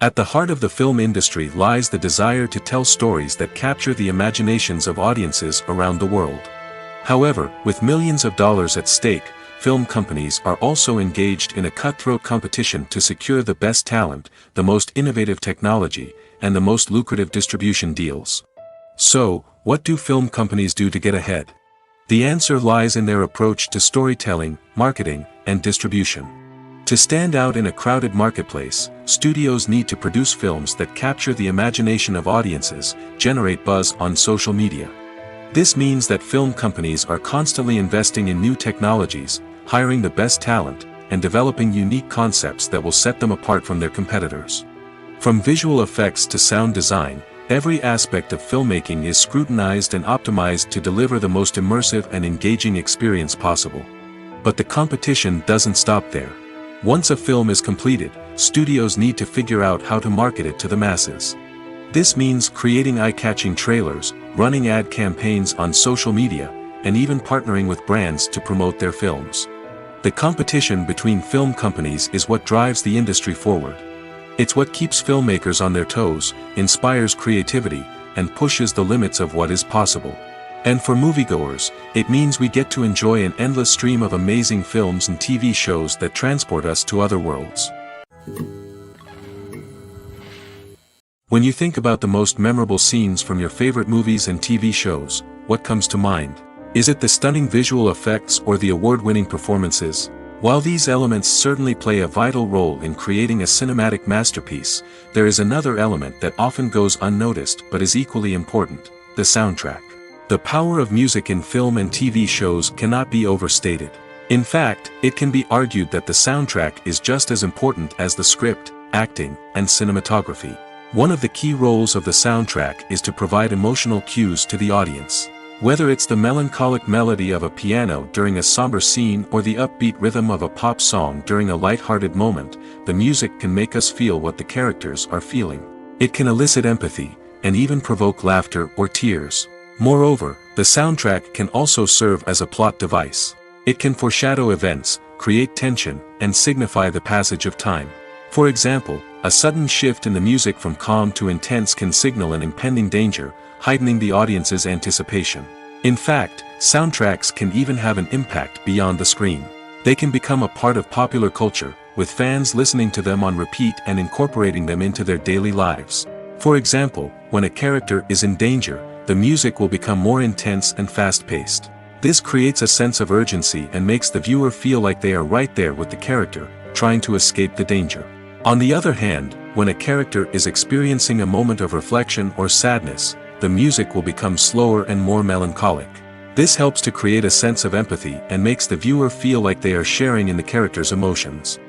At the heart of the film industry lies the desire to tell stories that capture the imaginations of audiences around the world. However, with millions of dollars at stake, film companies are also engaged in a cutthroat competition to secure the best talent, the most innovative technology, and the most lucrative distribution deals. So, what do film companies do to get ahead? The answer lies in their approach to storytelling, marketing, and distribution. To stand out in a crowded marketplace, studios need to produce films that capture the imagination of audiences, generate buzz on social media. This means that film companies are constantly investing in new technologies, hiring the best talent, and developing unique concepts that will set them apart from their competitors. From visual effects to sound design, every aspect of filmmaking is scrutinized and optimized to deliver the most immersive and engaging experience possible. But the competition doesn't stop there. Once a film is completed, studios need to figure out how to market it to the masses. This means creating eye-catching trailers, running ad campaigns on social media, and even partnering with brands to promote their films. The competition between film companies is what drives the industry forward. It's what keeps filmmakers on their toes, inspires creativity, and pushes the limits of what is possible. And for moviegoers, it means we get to enjoy an endless stream of amazing films and TV shows that transport us to other worlds. When you think about the most memorable scenes from your favorite movies and TV shows, what comes to mind? Is it the stunning visual effects or the award-winning performances? While these elements certainly play a vital role in creating a cinematic masterpiece, there is another element that often goes unnoticed but is equally important: the soundtrack. The power of music in film and TV shows cannot be overstated. In fact, it can be argued that the soundtrack is just as important as the script, acting, and cinematography. One of the key roles of the soundtrack is to provide emotional cues to the audience. Whether it's the melancholic melody of a piano during a somber scene or the upbeat rhythm of a pop song during a light-hearted moment, the music can make us feel what the characters are feeling. It can elicit empathy, and even provoke laughter or tears. Moreover, the soundtrack can also serve as a plot device. It can foreshadow events, create tension, and signify the passage of time. For example, a sudden shift in the music from calm to intense can signal an impending danger, heightening the audience's anticipation. In fact, soundtracks can even have an impact beyond the screen. They can become a part of popular culture, with fans listening to them on repeat and incorporating them into their daily lives. For example, when a character is in danger, the music will become more intense and fast-paced. This creates a sense of urgency and makes the viewer feel like they are right there with the character, trying to escape the danger. On the other hand, when a character is experiencing a moment of reflection or sadness, the music will become slower and more melancholic. This helps to create a sense of empathy and makes the viewer feel like they are sharing in the character's emotions.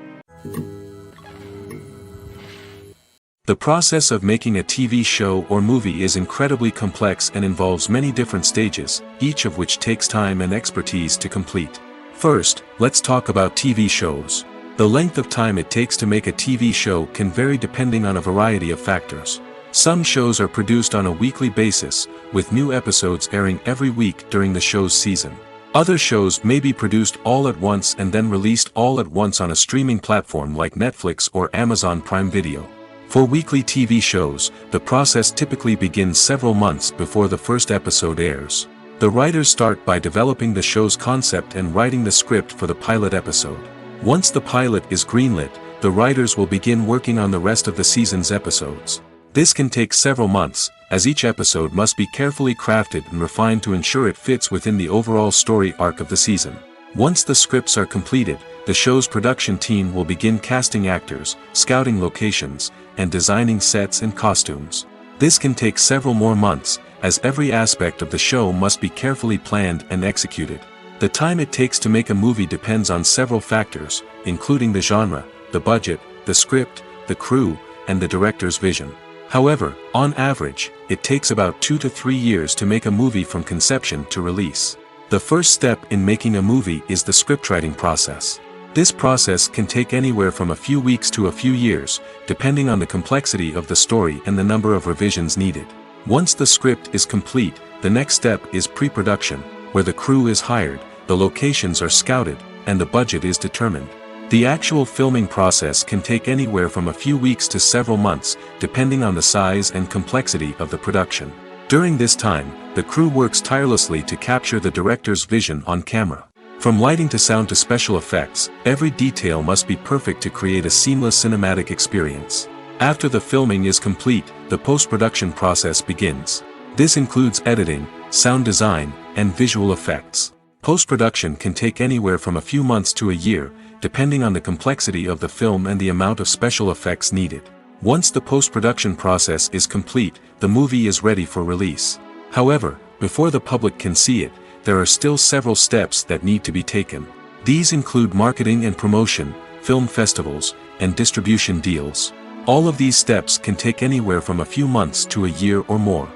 The process of making a TV show or movie is incredibly complex and involves many different stages, each of which takes time and expertise to complete. First, let's talk about TV shows. The length of time it takes to make a TV show can vary depending on a variety of factors. Some shows are produced on a weekly basis, with new episodes airing every week during the show's season. Other shows may be produced all at once and then released all at once on a streaming platform like Netflix or Amazon Prime Video. For weekly TV shows, the process typically begins several months before the first episode airs. The writers start by developing the show's concept and writing the script for the pilot episode. Once the pilot is greenlit, the writers will begin working on the rest of the season's episodes. This can take several months, as each episode must be carefully crafted and refined to ensure it fits within the overall story arc of the season. Once the scripts are completed, the show's production team will begin casting actors, scouting locations, and designing sets and costumes. This can take several more months, as every aspect of the show must be carefully planned and executed. The time it takes to make a movie depends on several factors, including the genre, the budget, the script, the crew, and the director's vision. However, on average, it takes about 2 to 3 years to make a movie from conception to release. The first step in making a movie is the scriptwriting process. This process can take anywhere from a few weeks to a few years, depending on the complexity of the story and the number of revisions needed. Once the script is complete, the next step is pre-production, where the crew is hired, the locations are scouted, and the budget is determined. The actual filming process can take anywhere from a few weeks to several months, depending on the size and complexity of the production. During this time, the crew works tirelessly to capture the director's vision on camera. From lighting to sound to special effects, every detail must be perfect to create a seamless cinematic experience. After the filming is complete, the post-production process begins. This includes editing, sound design, and visual effects. Post-production can take anywhere from a few months to a year, depending on the complexity of the film and the amount of special effects needed. Once the post-production process is complete, the movie is ready for release. However, before the public can see it, there are still several steps that need to be taken. These include marketing and promotion, film festivals, and distribution deals. All of these steps can take anywhere from a few months to a year or more.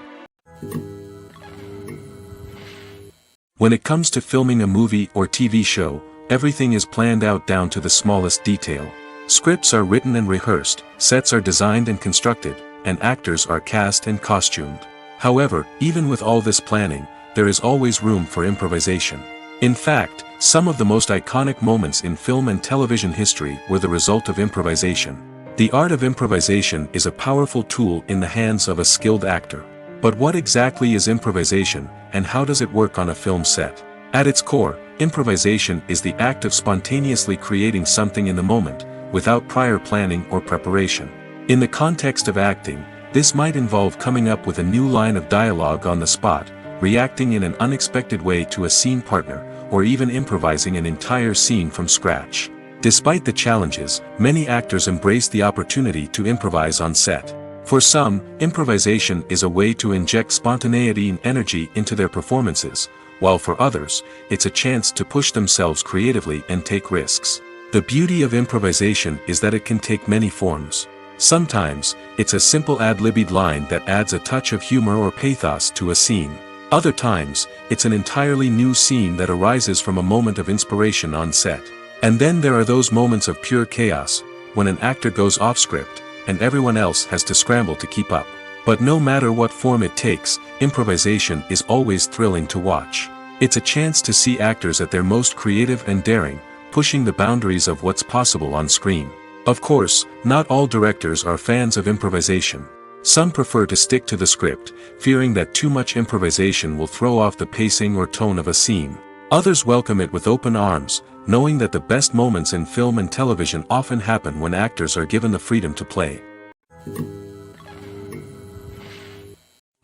When it comes to filming a movie or TV show, everything is planned out down to the smallest detail. Scripts are written and rehearsed, sets are designed and constructed, and actors are cast and costumed. However, even with all this planning, there is always room for improvisation. In fact, some of the most iconic moments in film and television history were the result of improvisation. The art of improvisation is a powerful tool in the hands of a skilled actor. But what exactly is improvisation, and how does it work on a film set? At its core, improvisation is the act of spontaneously creating something in the moment, without prior planning or preparation. In the context of acting, this might involve coming up with a new line of dialogue on the spot, reacting in an unexpected way to a scene partner, or even improvising an entire scene from scratch. Despite the challenges, many actors embrace the opportunity to improvise on set. For some, improvisation is a way to inject spontaneity and energy into their performances, while for others, it's a chance to push themselves creatively and take risks. The beauty of improvisation is that it can take many forms. Sometimes, it's a simple ad-libbed line that adds a touch of humor or pathos to a scene. Other times, it's an entirely new scene that arises from a moment of inspiration on set. And then there are those moments of pure chaos, when an actor goes off script, and everyone else has to scramble to keep up. But no matter what form it takes, improvisation is always thrilling to watch. It's a chance to see actors at their most creative and daring, pushing the boundaries of what's possible on screen. Of course, not all directors are fans of improvisation. Some prefer to stick to the script, fearing that too much improvisation will throw off the pacing or tone of a scene. Others welcome it with open arms, knowing that the best moments in film and television often happen when actors are given the freedom to play.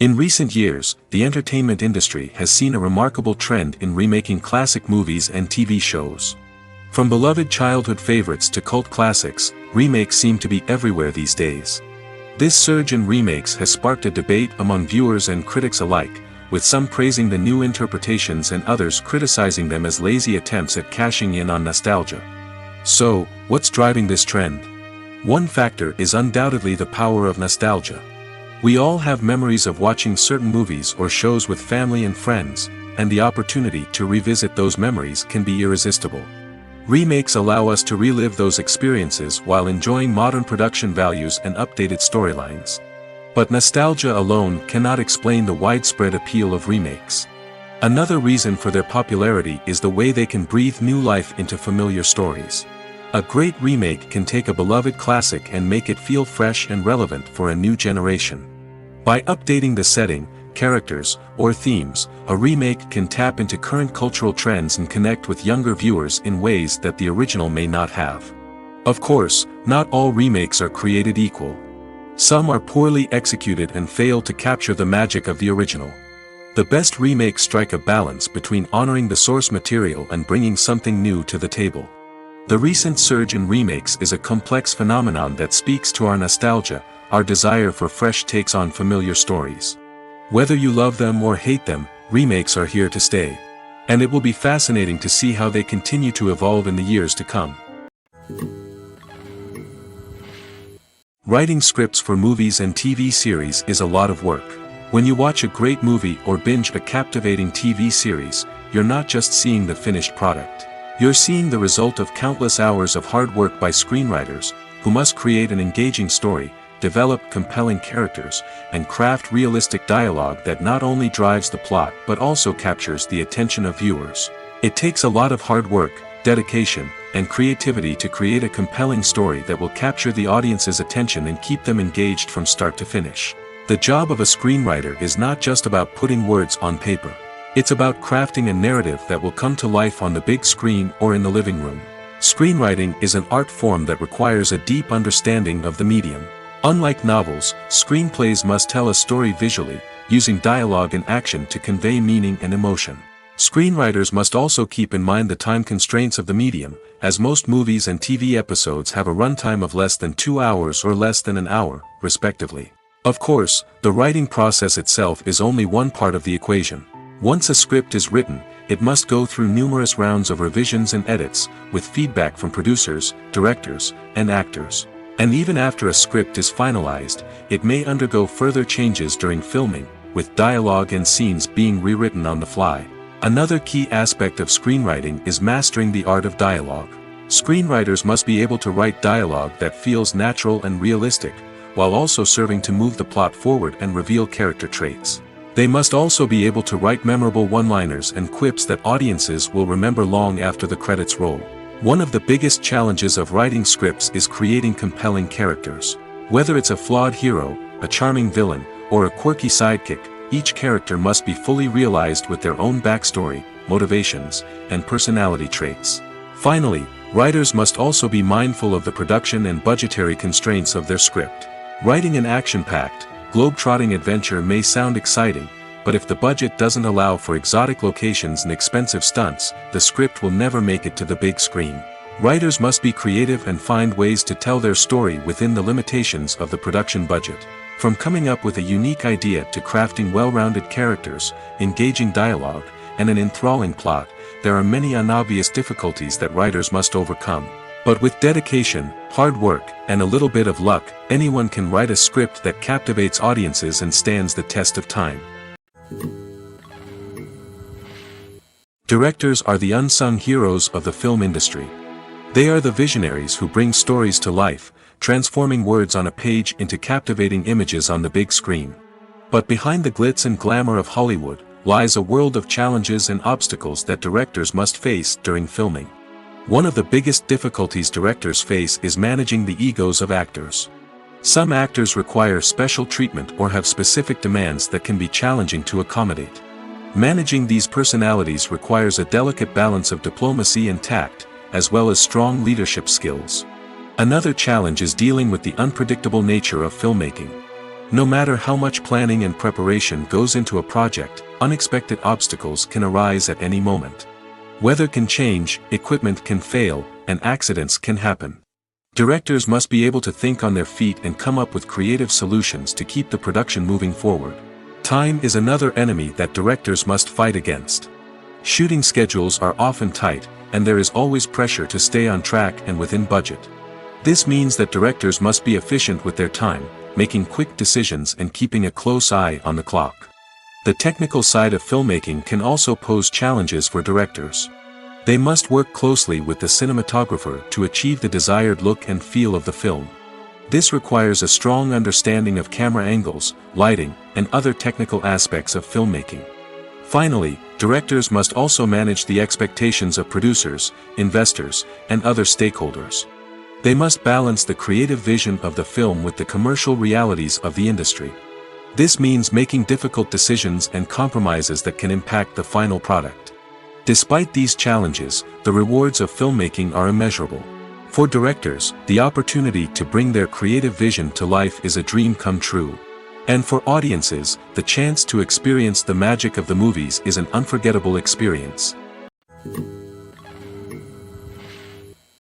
In recent years, the entertainment industry has seen a remarkable trend in remaking classic movies and TV shows. From beloved childhood favorites to cult classics, remakes seem to be everywhere these days. This surge in remakes has sparked a debate among viewers and critics alike, with some praising the new interpretations and others criticizing them as lazy attempts at cashing in on nostalgia. So, what's driving this trend? One factor is undoubtedly the power of nostalgia. We all have memories of watching certain movies or shows with family and friends, and the opportunity to revisit those memories can be irresistible. Remakes allow us to relive those experiences while enjoying modern production values and updated storylines. But nostalgia alone cannot explain the widespread appeal of remakes. Another reason for their popularity is the way they can breathe new life into familiar stories. A great remake can take a beloved classic and make it feel fresh and relevant for a new generation. By updating the setting, characters, or themes, a remake can tap into current cultural trends and connect with younger viewers in ways that the original may not have. Of course, not all remakes are created equal. Some are poorly executed and fail to capture the magic of the original. The best remakes strike a balance between honoring the source material and bringing something new to the table. The recent surge in remakes is a complex phenomenon that speaks to our nostalgia, our desire for fresh takes on familiar stories. Whether you love them or hate them, remakes are here to stay. And it will be fascinating to see how they continue to evolve in the years to come. Writing scripts for movies and TV series is a lot of work. When you watch a great movie or binge a captivating TV series, you're not just seeing the finished product. You're seeing the result of countless hours of hard work by screenwriters, who must create an engaging story, develop compelling characters, and craft realistic dialogue that not only drives the plot but also captures the attention of viewers. It takes a lot of hard work, dedication, and creativity to create a compelling story that will capture the audience's attention and keep them engaged from start to finish. The job of a screenwriter is not just about putting words on paper. It's about crafting a narrative that will come to life on the big screen or in the living room. Screenwriting is an art form that requires a deep understanding of the medium. Unlike novels, screenplays must tell a story visually, using dialogue and action to convey meaning and emotion. Screenwriters must also keep in mind the time constraints of the medium, as most movies and TV episodes have a runtime of less than 2 hours or less than an hour, respectively. Of course, the writing process itself is only one part of the equation. Once a script is written, it must go through numerous rounds of revisions and edits, with feedback from producers, directors, and actors. And even after a script is finalized, it may undergo further changes during filming, with dialogue and scenes being rewritten on the fly. Another key aspect of screenwriting is mastering the art of dialogue. Screenwriters must be able to write dialogue that feels natural and realistic, while also serving to move the plot forward and reveal character traits. They must also be able to write memorable one-liners and quips that audiences will remember long after the credits roll. One of the biggest challenges of writing scripts is creating compelling characters. Whether it's a flawed hero, a charming villain, or a quirky sidekick, each character must be fully realized with their own backstory, motivations, and personality traits. Finally, writers must also be mindful of the production and budgetary constraints of their script. Writing an action-packed, globe-trotting adventure may sound exciting, but if the budget doesn't allow for exotic locations and expensive stunts, the script will never make it to the big screen. Writers must be creative and find ways to tell their story within the limitations of the production budget. From coming up with a unique idea to crafting well-rounded characters, engaging dialogue, and an enthralling plot, there are many unobvious difficulties that writers must overcome. But with dedication, hard work, and a little bit of luck, anyone can write a script that captivates audiences and stands the test of time. Directors are the unsung heroes of the film industry. They are the visionaries who bring stories to life, transforming words on a page into captivating images on the big screen. But behind the glitz and glamour of Hollywood, lies a world of challenges and obstacles that directors must face during filming. One of the biggest difficulties directors face is managing the egos of actors. Some actors require special treatment or have specific demands that can be challenging to accommodate. Managing these personalities requires a delicate balance of diplomacy and tact, as well as strong leadership skills. Another challenge is dealing with the unpredictable nature of filmmaking. No matter how much planning and preparation goes into a project, unexpected obstacles can arise at any moment. Weather can change, equipment can fail, and accidents can happen. Directors must be able to think on their feet and come up with creative solutions to keep the production moving forward. Time is another enemy that directors must fight against. Shooting schedules are often tight, and there is always pressure to stay on track and within budget. This means that directors must be efficient with their time, making quick decisions and keeping a close eye on the clock. The technical side of filmmaking can also pose challenges for directors. They must work closely with the cinematographer to achieve the desired look and feel of the film. This requires a strong understanding of camera angles, lighting, and other technical aspects of filmmaking. Finally, directors must also manage the expectations of producers, investors, and other stakeholders. They must balance the creative vision of the film with the commercial realities of the industry. This means making difficult decisions and compromises that can impact the final product. Despite these challenges, the rewards of filmmaking are immeasurable. For directors, the opportunity to bring their creative vision to life is a dream come true. And for audiences, the chance to experience the magic of the movies is an unforgettable experience.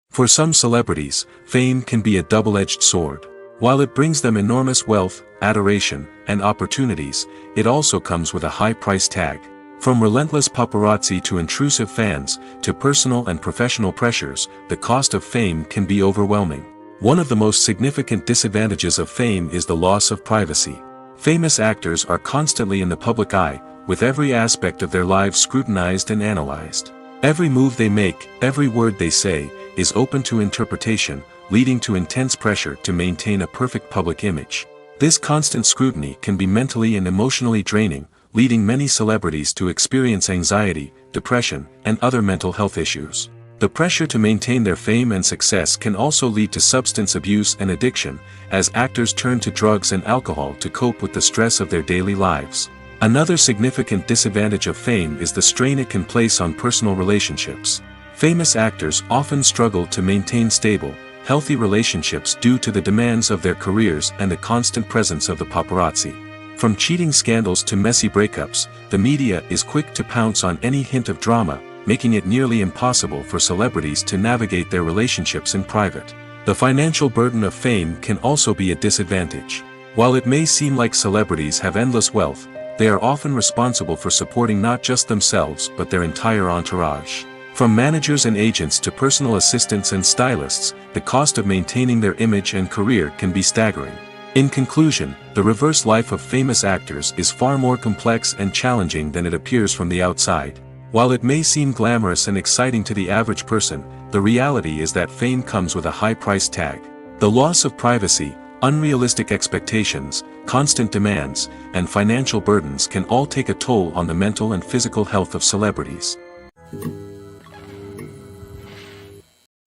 For some celebrities, fame can be a double-edged sword. While it brings them enormous wealth, adoration, and opportunities, it also comes with a high price tag. From relentless paparazzi to intrusive fans, to personal and professional pressures, the cost of fame can be overwhelming. One of the most significant disadvantages of fame is the loss of privacy. Famous actors are constantly in the public eye, with every aspect of their lives scrutinized and analyzed. Every move they make, every word they say, is open to interpretation, leading to intense pressure to maintain a perfect public image. This constant scrutiny can be mentally and emotionally draining, leading many celebrities to experience anxiety, depression, and other mental health issues. The pressure to maintain their fame and success can also lead to substance abuse and addiction, as actors turn to drugs and alcohol to cope with the stress of their daily lives. Another significant disadvantage of fame is the strain it can place on personal relationships. Famous actors often struggle to maintain stable, healthy relationships due to the demands of their careers and the constant presence of the paparazzi. From cheating scandals to messy breakups, the media is quick to pounce on any hint of drama, making it nearly impossible for celebrities to navigate their relationships in private. The financial burden of fame can also be a disadvantage. While it may seem like celebrities have endless wealth, they are often responsible for supporting not just themselves but their entire entourage. From managers and agents to personal assistants and stylists, the cost of maintaining their image and career can be staggering. In conclusion, the reverse life of famous actors is far more complex and challenging than it appears from the outside. While it may seem glamorous and exciting to the average person, the reality is that fame comes with a high price tag. The loss of privacy, unrealistic expectations, constant demands, and financial burdens can all take a toll on the mental and physical health of celebrities.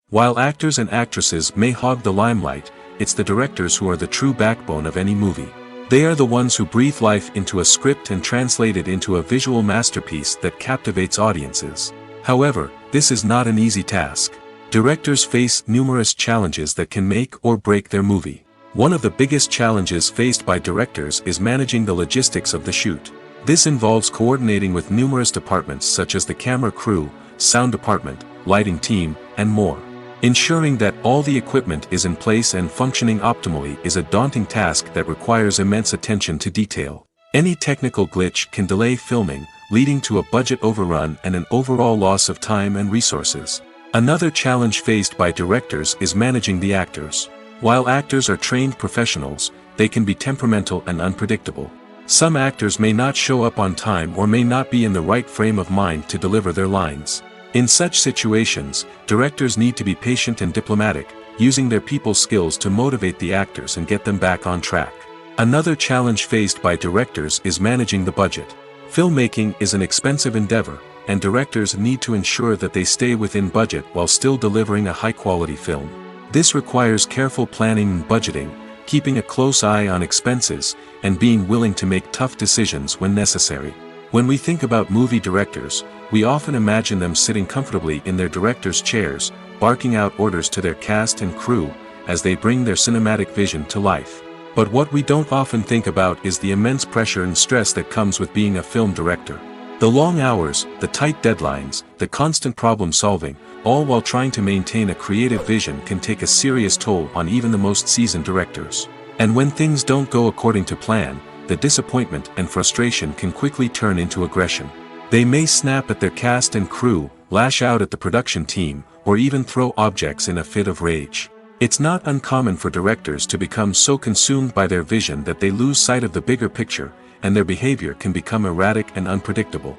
While actors and actresses may hog the limelight, it's the directors who are the true backbone of any movie. They are the ones who breathe life into a script and translate it into a visual masterpiece that captivates audiences. However, this is not an easy task. Directors face numerous challenges that can make or break their movie. One of the biggest challenges faced by directors is managing the logistics of the shoot. This involves coordinating with numerous departments such as the camera crew, sound department, lighting team, and more. Ensuring that all the equipment is in place and functioning optimally is a daunting task that requires immense attention to detail. Any technical glitch can delay filming, leading to a budget overrun and an overall loss of time and resources. Another challenge faced by directors is managing the actors. While actors are trained professionals, they can be temperamental and unpredictable. Some actors may not show up on time or may not be in the right frame of mind to deliver their lines. In such situations, directors need to be patient and diplomatic, using their people skills to motivate the actors and get them back on track. Another challenge faced by directors is managing the budget. Filmmaking is an expensive endeavor, and directors need to ensure that they stay within budget while still delivering a high-quality film. This requires careful planning and budgeting, keeping a close eye on expenses, and being willing to make tough decisions when necessary. When we think about movie directors, we often imagine them sitting comfortably in their director's chairs, barking out orders to their cast and crew, as they bring their cinematic vision to life. But what we don't often think about is the immense pressure and stress that comes with being a film director. The long hours, the tight deadlines, the constant problem solving, all while trying to maintain a creative vision can take a serious toll on even the most seasoned directors. And when things don't go according to plan, the disappointment and frustration can quickly turn into aggression. They may snap at their cast and crew, lash out at the production team, or even throw objects in a fit of rage. It's not uncommon for directors to become so consumed by their vision that they lose sight of the bigger picture, and their behavior can become erratic and unpredictable.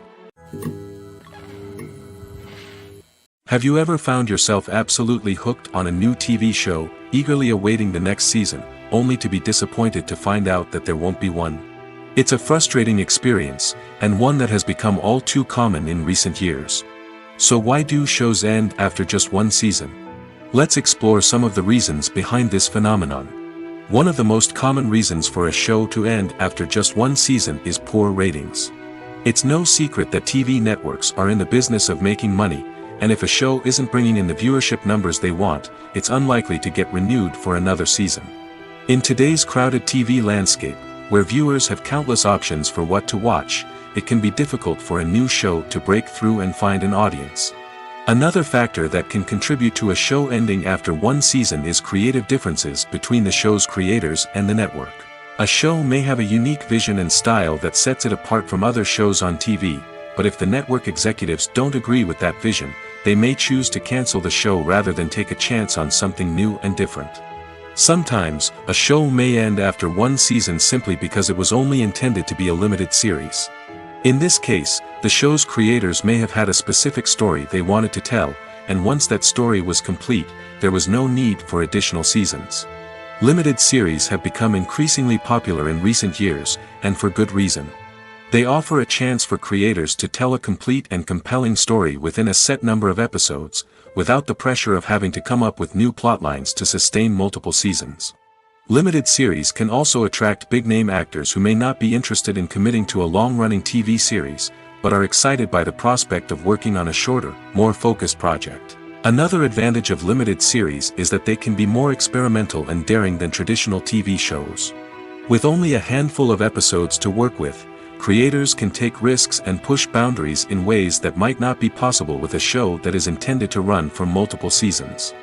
Have you ever found yourself absolutely hooked on a new TV show, eagerly awaiting the next season, only to be disappointed to find out that there won't be one? It's a frustrating experience, and one that has become all too common in recent years. So why do shows end after just one season? Let's explore some of the reasons behind this phenomenon. One of the most common reasons for a show to end after just one season is poor ratings. It's no secret that TV networks are in the business of making money, and if a show isn't bringing in the viewership numbers they want, it's unlikely to get renewed for another season. In today's crowded TV landscape, where viewers have countless options for what to watch, it can be difficult for a new show to break through and find an audience. Another factor that can contribute to a show ending after one season is creative differences between the show's creators and the network. A show may have a unique vision and style that sets it apart from other shows on TV, but if the network executives don't agree with that vision, they may choose to cancel the show rather than take a chance on something new and different. Sometimes, a show may end after one season simply because it was only intended to be a limited series. In this case, the show's creators may have had a specific story they wanted to tell, and once that story was complete, there was no need for additional seasons. Limited series have become increasingly popular in recent years, and for good reason. They offer a chance for creators to tell a complete and compelling story within a set number of episodes, without the pressure of having to come up with new plotlines to sustain multiple seasons. Limited series can also attract big-name actors who may not be interested in committing to a long-running TV series, but are excited by the prospect of working on a shorter, more focused project. Another advantage of limited series is that they can be more experimental and daring than traditional TV shows. With only a handful of episodes to work with, creators can take risks and push boundaries in ways that might not be possible with a show that is intended to run for multiple seasons.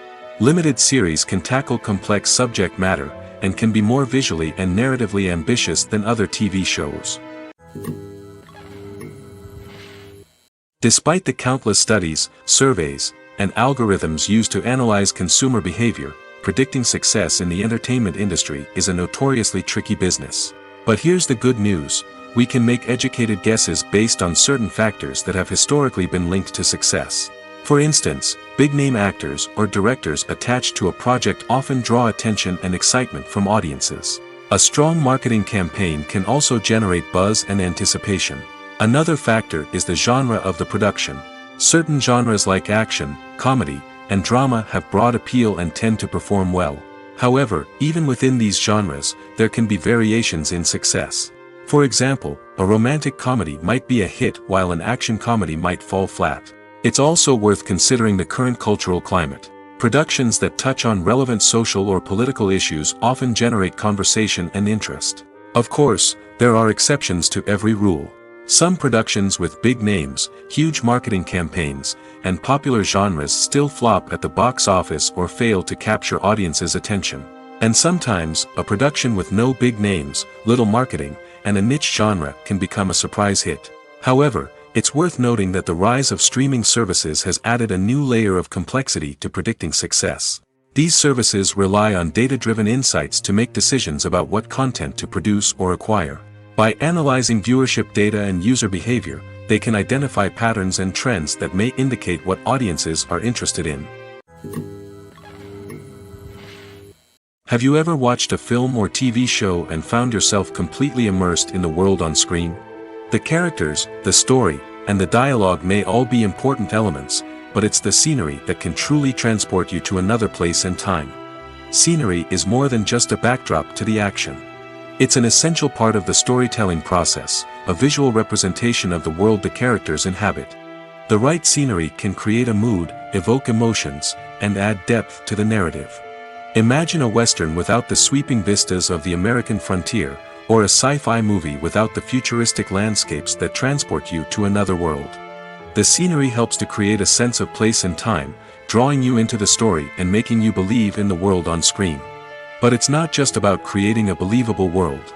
Limited series can tackle complex subject matter, and can be more visually and narratively ambitious than other TV shows. Despite the countless studies, surveys, and algorithms used to analyze consumer behavior, predicting success in the entertainment industry is a notoriously tricky business. But here's the good news: we can make educated guesses based on certain factors that have historically been linked to success. For instance, big-name actors or directors attached to a project often draw attention and excitement from audiences. A strong marketing campaign can also generate buzz and anticipation. Another factor is the genre of the production. Certain genres like action, comedy, and drama have broad appeal and tend to perform well. However, even within these genres, there can be variations in success. For example, a romantic comedy might be a hit while an action comedy might fall flat. It's also worth considering the current cultural climate. Productions that touch on relevant social or political issues often generate conversation and interest. Of course, there are exceptions to every rule. Some productions with big names, huge marketing campaigns, and popular genres still flop at the box office or fail to capture audiences' attention. And sometimes, a production with no big names, little marketing, and a niche genre can become a surprise hit. However, it's worth noting that the rise of streaming services has added a new layer of complexity to predicting success. These services rely on data-driven insights to make decisions about what content to produce or acquire. By analyzing viewership data and user behavior, they can identify patterns and trends that may indicate what audiences are interested in. Have you ever watched a film or TV show and found yourself completely immersed in the world on screen? The characters, the story, and the dialogue may all be important elements, but it's the scenery that can truly transport you to another place and time. Scenery is more than just a backdrop to the action. It's an essential part of the storytelling process, a visual representation of the world the characters inhabit. The right scenery can create a mood, evoke emotions, and add depth to the narrative. Imagine a Western without the sweeping vistas of the American frontier, or a sci-fi movie without the futuristic landscapes that transport you to another world. The scenery helps to create a sense of place and time, drawing you into the story and making you believe in the world on screen. But it's not just about creating a believable world.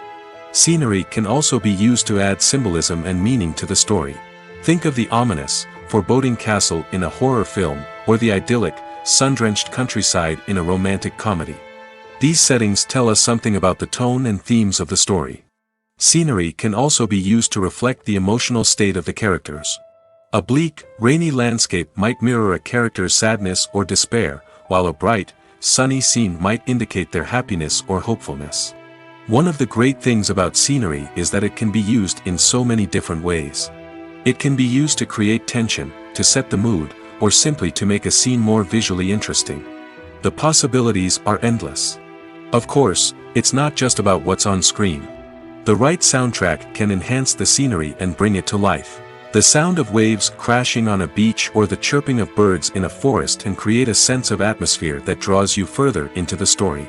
Scenery can also be used to add symbolism and meaning to the story. Think of the ominous, foreboding castle in a horror film, or the idyllic, sun-drenched countryside in a romantic comedy. These settings tell us something about the tone and themes of the story. Scenery can also be used to reflect the emotional state of the characters. A bleak, rainy landscape might mirror a character's sadness or despair, while a bright, sunny scene might indicate their happiness or hopefulness. One of the great things about scenery is that it can be used in so many different ways. It can be used to create tension, to set the mood, or simply to make a scene more visually interesting. The possibilities are endless. Of course, it's not just about what's on screen. The right soundtrack can enhance the scenery and bring it to life. The sound of waves crashing on a beach or the chirping of birds in a forest can create a sense of atmosphere that draws you further into the story.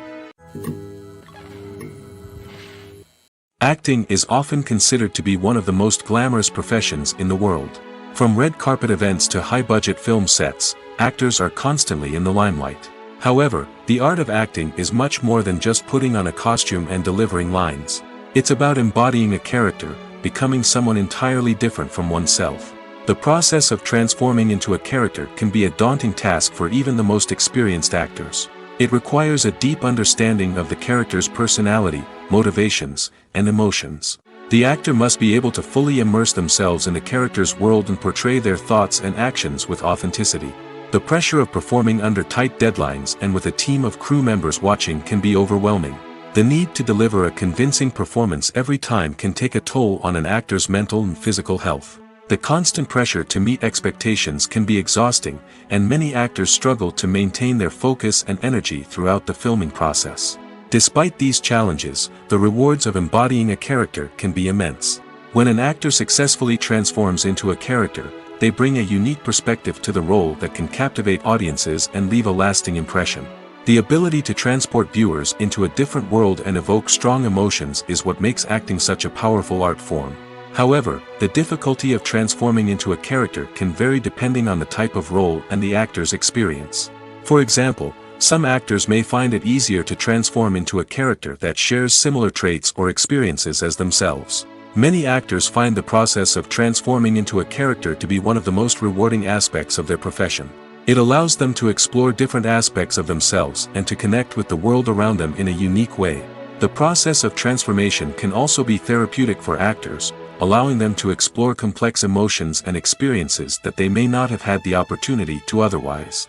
Acting is often considered to be one of the most glamorous professions in the world. From red carpet events to high-budget film sets, actors are constantly in the limelight. However, the art of acting is much more than just putting on a costume and delivering lines. It's about embodying a character, becoming someone entirely different from oneself. The process of transforming into a character can be a daunting task for even the most experienced actors. It requires a deep understanding of the character's personality, motivations, and emotions. The actor must be able to fully immerse themselves in the character's world and portray their thoughts and actions with authenticity. The pressure of performing under tight deadlines and with a team of crew members watching can be overwhelming. The need to deliver a convincing performance every time can take a toll on an actor's mental and physical health. The constant pressure to meet expectations can be exhausting, and many actors struggle to maintain their focus and energy throughout the filming process. Despite these challenges, the rewards of embodying a character can be immense. When an actor successfully transforms into a character, they bring a unique perspective to the role that can captivate audiences and leave a lasting impression. The ability to transport viewers into a different world and evoke strong emotions is what makes acting such a powerful art form. However, the difficulty of transforming into a character can vary depending on the type of role and the actor's experience. For example, some actors may find it easier to transform into a character that shares similar traits or experiences as themselves. Many actors find the process of transforming into a character to be one of the most rewarding aspects of their profession. It allows them to explore different aspects of themselves and to connect with the world around them in a unique way. The process of transformation can also be therapeutic for actors, allowing them to explore complex emotions and experiences that they may not have had the opportunity to otherwise.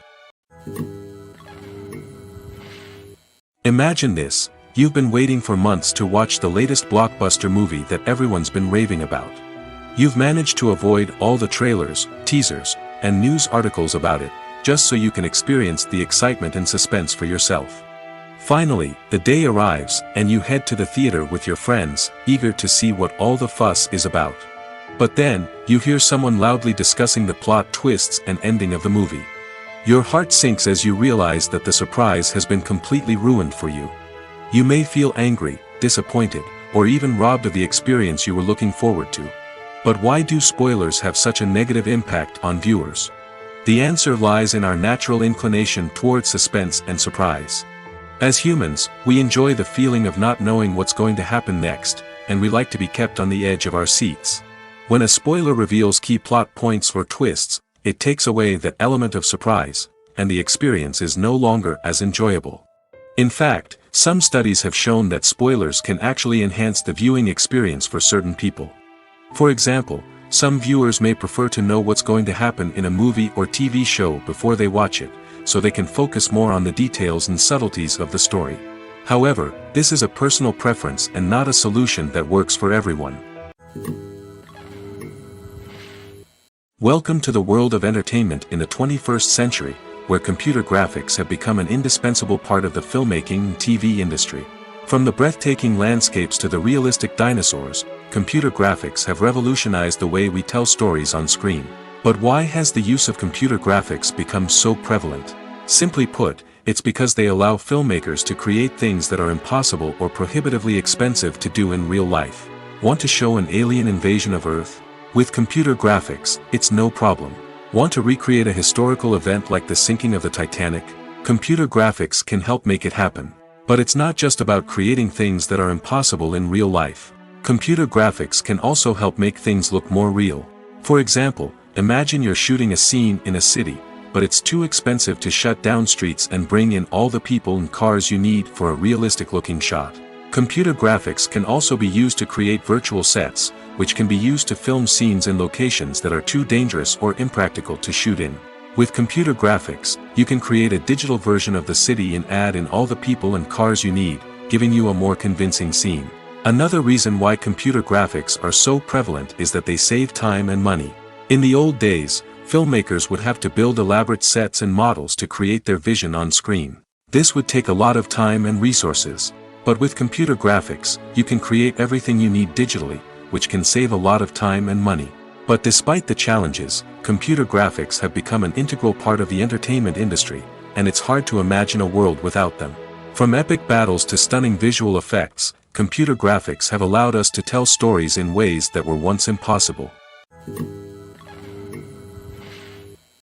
Imagine this: you've been waiting for months to watch the latest blockbuster movie that everyone's been raving about. You've managed to avoid all the trailers, teasers, and news articles about it, just so you can experience the excitement and suspense for yourself. Finally, the day arrives, and you head to the theater with your friends, eager to see what all the fuss is about. But then, you hear someone loudly discussing the plot twists and ending of the movie. Your heart sinks as you realize that the surprise has been completely ruined for you. You may feel angry, disappointed, or even robbed of the experience you were looking forward to. But why do spoilers have such a negative impact on viewers? The answer lies in our natural inclination toward suspense and surprise. As humans, we enjoy the feeling of not knowing what's going to happen next, and we like to be kept on the edge of our seats. When a spoiler reveals key plot points or twists, it takes away that element of surprise, and the experience is no longer as enjoyable. In fact, some studies have shown that spoilers can actually enhance the viewing experience for certain people. For example, some viewers may prefer to know what's going to happen in a movie or TV show before they watch it, so they can focus more on the details and subtleties of the story. However, this is a personal preference and not a solution that works for everyone. Welcome to the world of entertainment in the 21st century, where computer graphics have become an indispensable part of the filmmaking and TV industry. From the breathtaking landscapes to the realistic dinosaurs, computer graphics have revolutionized the way we tell stories on screen. But why has the use of computer graphics become so prevalent? Simply put, it's because they allow filmmakers to create things that are impossible or prohibitively expensive to do in real life. Want to show an alien invasion of Earth? With computer graphics, it's no problem. Want to recreate a historical event like the sinking of the Titanic? Computer graphics can help make it happen. But it's not just about creating things that are impossible in real life. Computer graphics can also help make things look more real. For example, imagine you're shooting a scene in a city, but it's too expensive to shut down streets and bring in all the people and cars you need for a realistic-looking shot. Computer graphics can also be used to create virtual sets, which can be used to film scenes in locations that are too dangerous or impractical to shoot in. With computer graphics, you can create a digital version of the city and add in all the people and cars you need, giving you a more convincing scene. Another reason why computer graphics are so prevalent is that they save time and money. In the old days, filmmakers would have to build elaborate sets and models to create their vision on screen. This would take a lot of time and resources. But with computer graphics, you can create everything you need digitally, which can save a lot of time and money. But despite the challenges, computer graphics have become an integral part of the entertainment industry, and it's hard to imagine a world without them. From epic battles to stunning visual effects, computer graphics have allowed us to tell stories in ways that were once impossible.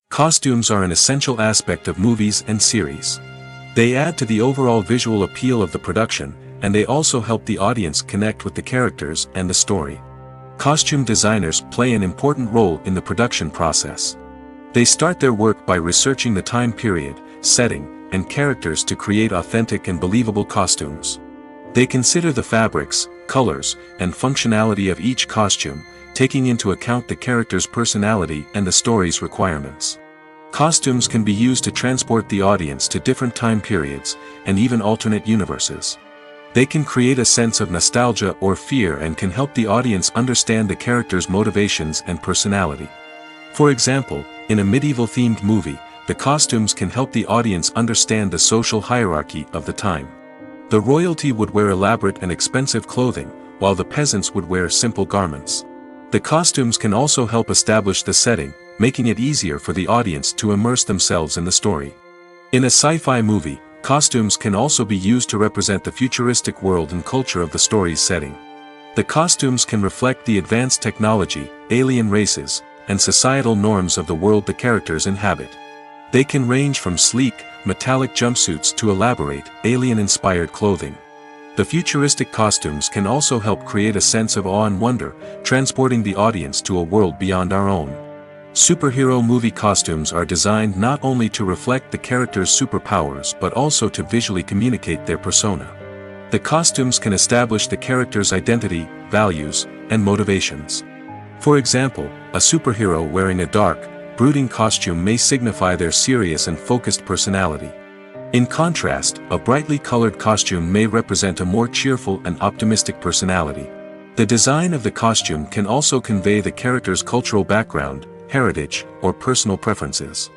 Costumes are an essential aspect of movies and series. They add to the overall visual appeal of the production, and they also help the audience connect with the characters and the story. Costume designers play an important role in the production process. They start their work by researching the time period, setting, and characters to create authentic and believable costumes. They consider the fabrics, colors, and functionality of each costume, taking into account the character's personality and the story's requirements. Costumes can be used to transport the audience to different time periods, and even alternate universes. They can create a sense of nostalgia or fear and can help the audience understand the character's motivations and personality. For example, in a medieval-themed movie, the costumes can help the audience understand the social hierarchy of the time. The royalty would wear elaborate and expensive clothing, while the peasants would wear simple garments. The costumes can also help establish the setting, making it easier for the audience to immerse themselves in the story. In a sci-fi movie, costumes can also be used to represent the futuristic world and culture of the story's setting. The costumes can reflect the advanced technology, alien races, and societal norms of the world the characters inhabit. They can range from sleek, metallic jumpsuits to elaborate, alien-inspired clothing. The futuristic costumes can also help create a sense of awe and wonder, transporting the audience to a world beyond our own. Superhero movie costumes are designed not only to reflect the character's superpowers but also to visually communicate their persona. The costumes can establish the character's identity, values, and motivations. For example, a superhero wearing a dark, brooding costume may signify their serious and focused personality. In contrast, a brightly colored costume may represent a more cheerful and optimistic personality. The design of the costume can also convey the character's cultural background, heritage, or personal preferences.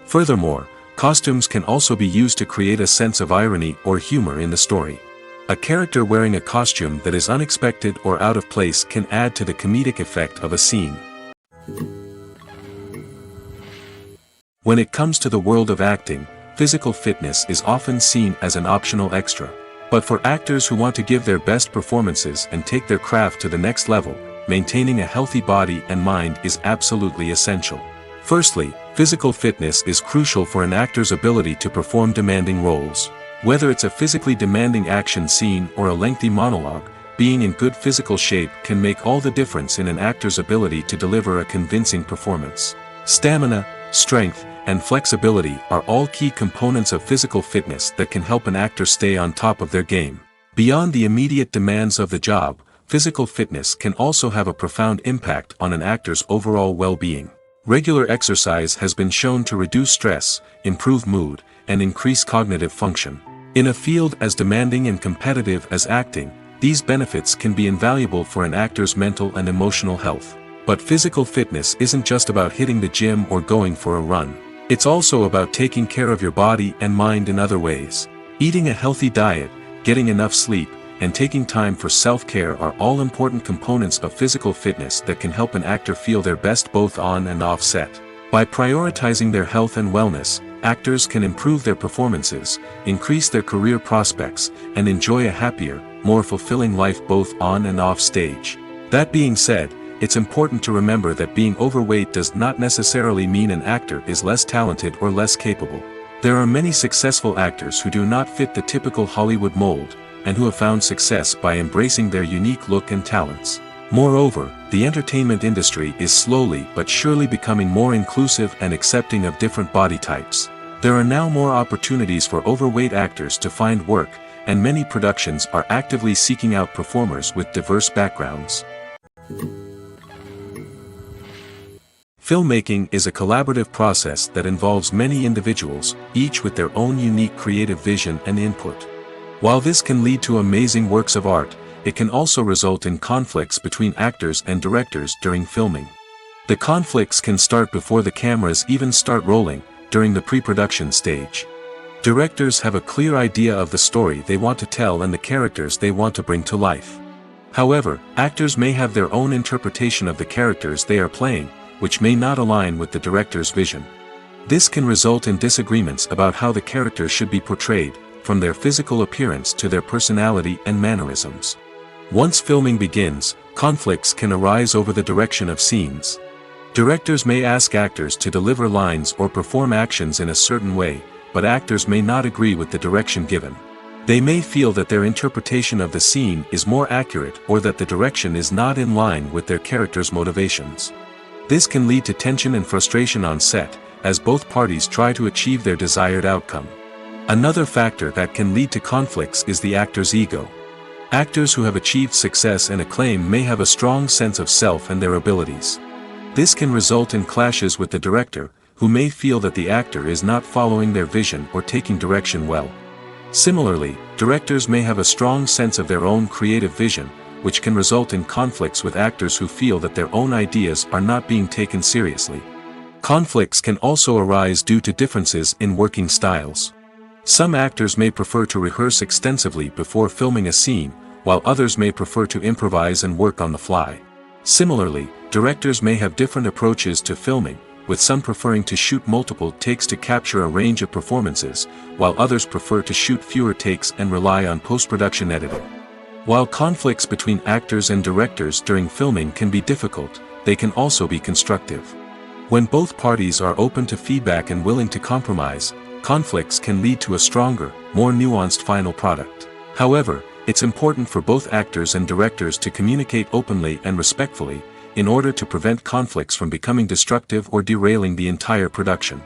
Furthermore, costumes can also be used to create a sense of irony or humor in the story. A character wearing a costume that is unexpected or out of place can add to the comedic effect of a scene. When it comes to the world of acting, physical fitness is often seen as an optional extra. But for actors who want to give their best performances and take their craft to the next level, maintaining a healthy body and mind is absolutely essential. Firstly, physical fitness is crucial for an actor's ability to perform demanding roles. Whether it's a physically demanding action scene or a lengthy monologue, being in good physical shape can make all the difference in an actor's ability to deliver a convincing performance. Stamina, strength, and flexibility are all key components of physical fitness that can help an actor stay on top of their game. Beyond the immediate demands of the job, physical fitness can also have a profound impact on an actor's overall well-being. Regular exercise has been shown to reduce stress, improve mood, and increase cognitive function. In a field as demanding and competitive as acting, these benefits can be invaluable for an actor's mental and emotional health. But physical fitness isn't just about hitting the gym or going for a run. It's also about taking care of your body and mind in other ways. Eating a healthy diet, getting enough sleep, and taking time for self-care are all important components of physical fitness that can help an actor feel their best both on and off set. By prioritizing their health and wellness, actors can improve their performances, increase their career prospects, and enjoy a happier, more fulfilling life both on and off stage. That being said, it's important to remember that being overweight does not necessarily mean an actor is less talented or less capable. There are many successful actors who do not fit the typical Hollywood mold, and who have found success by embracing their unique look and talents. Moreover, the entertainment industry is slowly but surely becoming more inclusive and accepting of different body types. There are now more opportunities for overweight actors to find work, and many productions are actively seeking out performers with diverse backgrounds. Filmmaking is a collaborative process that involves many individuals, each with their own unique creative vision and input. While this can lead to amazing works of art, it can also result in conflicts between actors and directors during filming. The conflicts can start before the cameras even start rolling, during the pre-production stage. Directors have a clear idea of the story they want to tell and the characters they want to bring to life. However, actors may have their own interpretation of the characters they are playing, which may not align with the director's vision. This can result in disagreements about how the characters should be portrayed, from their physical appearance to their personality and mannerisms. Once filming begins, conflicts can arise over the direction of scenes. Directors may ask actors to deliver lines or perform actions in a certain way, but actors may not agree with the direction given. They may feel that their interpretation of the scene is more accurate or that the direction is not in line with their character's motivations. This can lead to tension and frustration on set, as both parties try to achieve their desired outcome. Another factor that can lead to conflicts is the actor's ego. Actors who have achieved success and acclaim may have a strong sense of self and their abilities. This can result in clashes with the director, who may feel that the actor is not following their vision or taking direction well. Similarly, directors may have a strong sense of their own creative vision, which can result in conflicts with actors who feel that their own ideas are not being taken seriously. Conflicts can also arise due to differences in working styles. Some actors may prefer to rehearse extensively before filming a scene, while others may prefer to improvise and work on the fly. Similarly, directors may have different approaches to filming, with some preferring to shoot multiple takes to capture a range of performances, while others prefer to shoot fewer takes and rely on post-production editing. While conflicts between actors and directors during filming can be difficult, they can also be constructive. When both parties are open to feedback and willing to compromise, conflicts can lead to a stronger, more nuanced final product. However, it's important for both actors and directors to communicate openly and respectfully, in order to prevent conflicts from becoming destructive or derailing the entire production.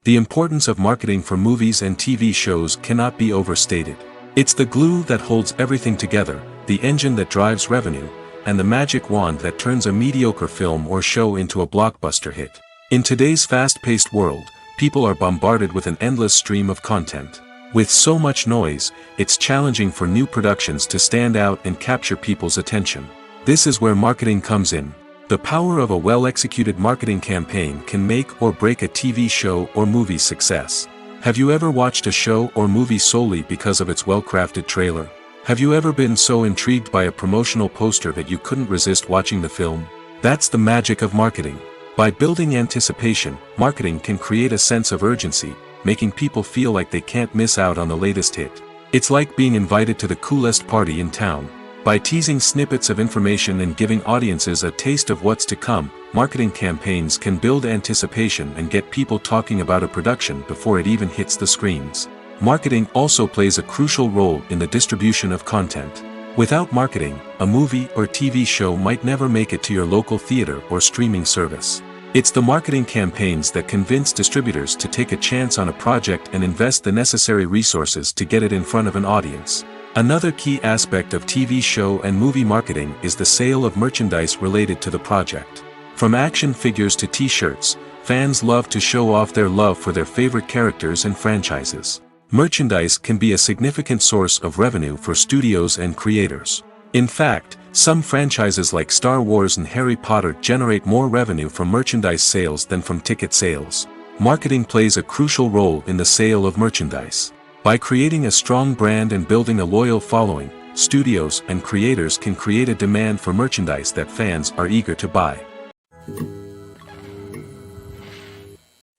The importance of marketing for movies and TV shows cannot be overstated. It's the glue that holds everything together, the engine that drives revenue, and the magic wand that turns a mediocre film or show into a blockbuster hit. In today's fast-paced world, people are bombarded with an endless stream of content. With so much noise, it's challenging for new productions to stand out and capture people's attention. This is where marketing comes in. The power of a well-executed marketing campaign can make or break a TV show or movie's success. Have you ever watched a show or movie solely because of its well-crafted trailer? Have you ever been so intrigued by a promotional poster that you couldn't resist watching the film? That's the magic of marketing. By building anticipation, marketing can create a sense of urgency, making people feel like they can't miss out on the latest hit. It's like being invited to the coolest party in town. By teasing snippets of information and giving audiences a taste of what's to come, marketing campaigns can build anticipation and get people talking about a production before it even hits the screens. Marketing also plays a crucial role in the distribution of content. Without marketing, a movie or TV show might never make it to your local theater or streaming service. It's the marketing campaigns that convince distributors to take a chance on a project and invest the necessary resources to get it in front of an audience. Another key aspect of TV show and movie marketing is the sale of merchandise related to the project. From action figures to t-shirts, fans love to show off their love for their favorite characters and franchises. Merchandise can be a significant source of revenue for studios and creators. In fact, some franchises like Star Wars and Harry Potter generate more revenue from merchandise sales than from ticket sales. Marketing plays a crucial role in the sale of merchandise. By creating a strong brand and building a loyal following, studios and creators can create a demand for merchandise that fans are eager to buy.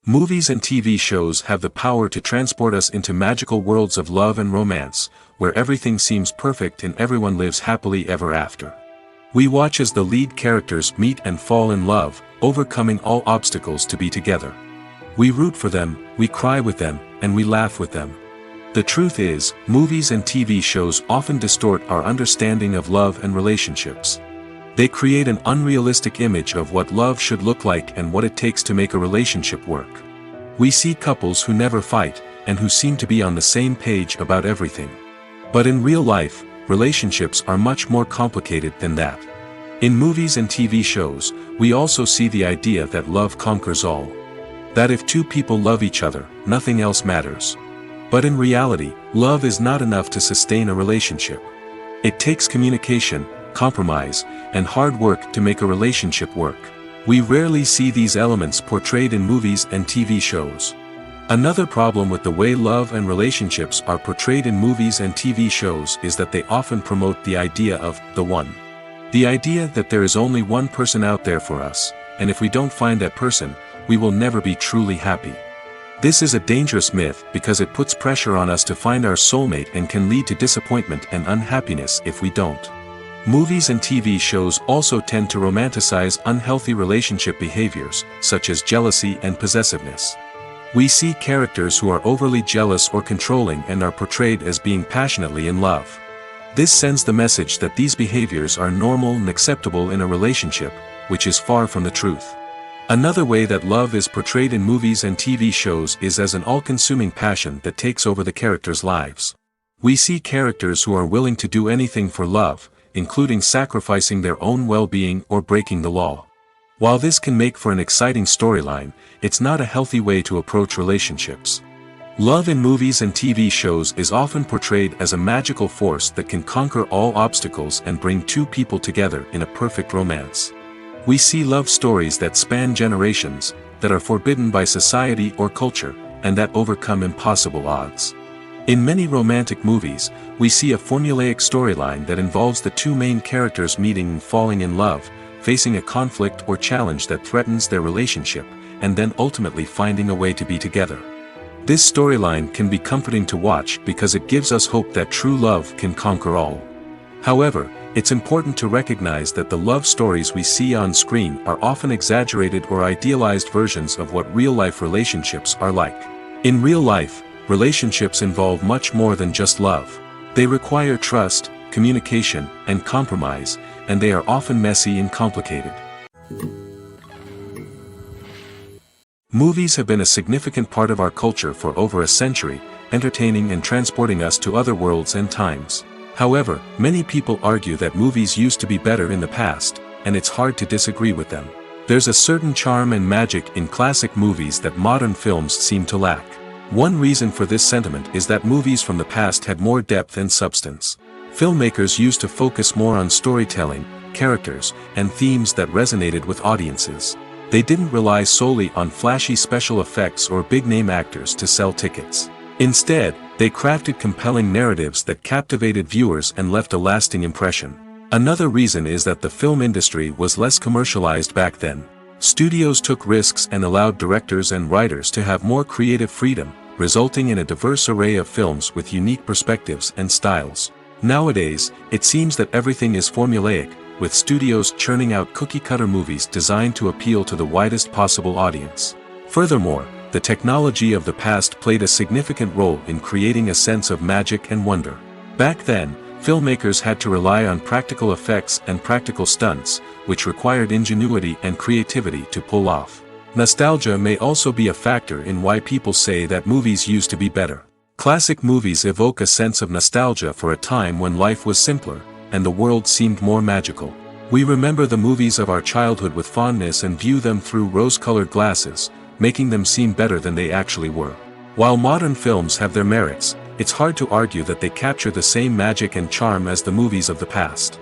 Movies and TV shows have the power to transport us into magical worlds of love and romance, where everything seems perfect and everyone lives happily ever after. We watch as the lead characters meet and fall in love, overcoming all obstacles to be together. We root for them, we cry with them, and we laugh with them. The truth is, movies and TV shows often distort our understanding of love and relationships. They create an unrealistic image of what love should look like and what it takes to make a relationship work. We see couples who never fight, and who seem to be on the same page about everything. But in real life, relationships are much more complicated than that. In movies and TV shows, we also see the idea that love conquers all. That if two people love each other, nothing else matters. But in reality, love is not enough to sustain a relationship. It takes communication, compromise, and hard work to make a relationship work. We rarely see these elements portrayed in movies and TV shows. Another problem with the way love and relationships are portrayed in movies and TV shows is that they often promote the idea of the one. The idea that there is only one person out there for us, and if we don't find that person, we will never be truly happy. This is a dangerous myth because it puts pressure on us to find our soulmate and can lead to disappointment and unhappiness if we don't. Movies and TV shows also tend to romanticize unhealthy relationship behaviors, such as jealousy and possessiveness. We see characters who are overly jealous or controlling and are portrayed as being passionately in love. This sends the message that these behaviors are normal and acceptable in a relationship, which is far from the truth. Another way that love is portrayed in movies and TV shows is as an all-consuming passion that takes over the characters' lives. We see characters who are willing to do anything for love, including sacrificing their own well-being or breaking the law. While this can make for an exciting storyline, it's not a healthy way to approach relationships. Love in movies and TV shows is often portrayed as a magical force that can conquer all obstacles and bring two people together in a perfect romance. We see love stories that span generations, that are forbidden by society or culture, and that overcome impossible odds. In many romantic movies, we see a formulaic storyline that involves the two main characters meeting and falling in love, facing a conflict or challenge that threatens their relationship, and then ultimately finding a way to be together. This storyline can be comforting to watch because it gives us hope that true love can conquer all. However, it's important to recognize that the love stories we see on screen are often exaggerated or idealized versions of what real-life relationships are like. In real life, relationships involve much more than just love. They require trust, communication, and compromise, and they are often messy and complicated. Movies have been a significant part of our culture for over a century, entertaining and transporting us to other worlds and times. However, many people argue that movies used to be better in the past, and it's hard to disagree with them. There's a certain charm and magic in classic movies that modern films seem to lack. One reason for this sentiment is that movies from the past had more depth and substance. Filmmakers used to focus more on storytelling, characters, and themes that resonated with audiences. They didn't rely solely on flashy special effects or big-name actors to sell tickets. Instead, they crafted compelling narratives that captivated viewers and left a lasting impression. Another reason is that the film industry was less commercialized back then. Studios took risks and allowed directors and writers to have more creative freedom, resulting in a diverse array of films with unique perspectives and styles. Nowadays, it seems that everything is formulaic, with studios churning out cookie-cutter movies designed to appeal to the widest possible audience. Furthermore, the technology of the past played a significant role in creating a sense of magic and wonder. Back then, filmmakers had to rely on practical effects and practical stunts, which required ingenuity and creativity to pull off. Nostalgia may also be a factor in why people say that movies used to be better. Classic movies evoke a sense of nostalgia for a time when life was simpler, and the world seemed more magical. We remember the movies of our childhood with fondness and view them through rose-colored glasses, making them seem better than they actually were. While modern films have their merits, it's hard to argue that they capture the same magic and charm as the movies of the past.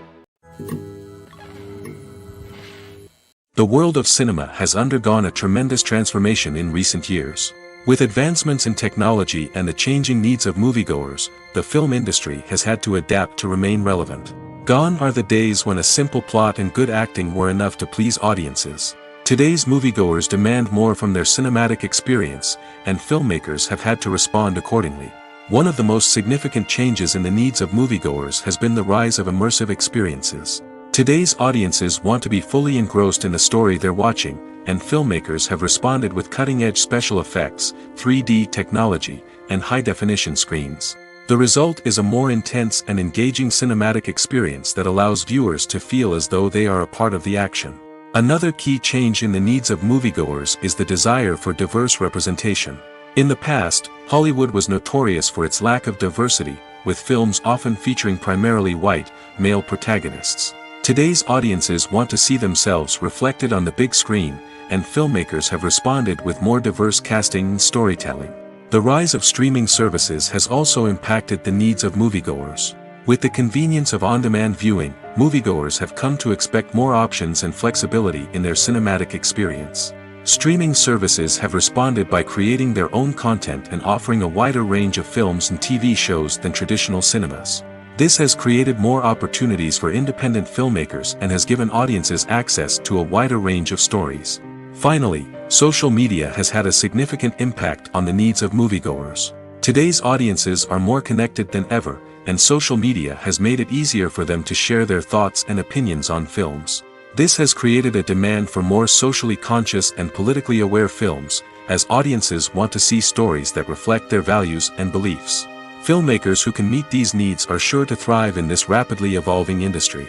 The world of cinema has undergone a tremendous transformation in recent years. With advancements in technology and the changing needs of moviegoers, the film industry has had to adapt to remain relevant. Gone are the days when a simple plot and good acting were enough to please audiences. Today's moviegoers demand more from their cinematic experience, and filmmakers have had to respond accordingly. One of the most significant changes in the needs of moviegoers has been the rise of immersive experiences. Today's audiences want to be fully engrossed in the story they're watching, and filmmakers have responded with cutting-edge special effects, 3D technology, and high-definition screens. The result is a more intense and engaging cinematic experience that allows viewers to feel as though they are a part of the action. Another key change in the needs of moviegoers is the desire for diverse representation. In the past, Hollywood was notorious for its lack of diversity, with films often featuring primarily white, male protagonists. Today's audiences want to see themselves reflected on the big screen, and filmmakers have responded with more diverse casting and storytelling. The rise of streaming services has also impacted the needs of moviegoers. With the convenience of on-demand viewing, moviegoers have come to expect more options and flexibility in their cinematic experience. Streaming services have responded by creating their own content and offering a wider range of films and TV shows than traditional cinemas. This has created more opportunities for independent filmmakers and has given audiences access to a wider range of stories. Finally, social media has had a significant impact on the needs of moviegoers. Today's audiences are more connected than ever, and social media has made it easier for them to share their thoughts and opinions on films. This has created a demand for more socially conscious and politically aware films, as audiences want to see stories that reflect their values and beliefs. Filmmakers who can meet these needs are sure to thrive in this rapidly evolving industry.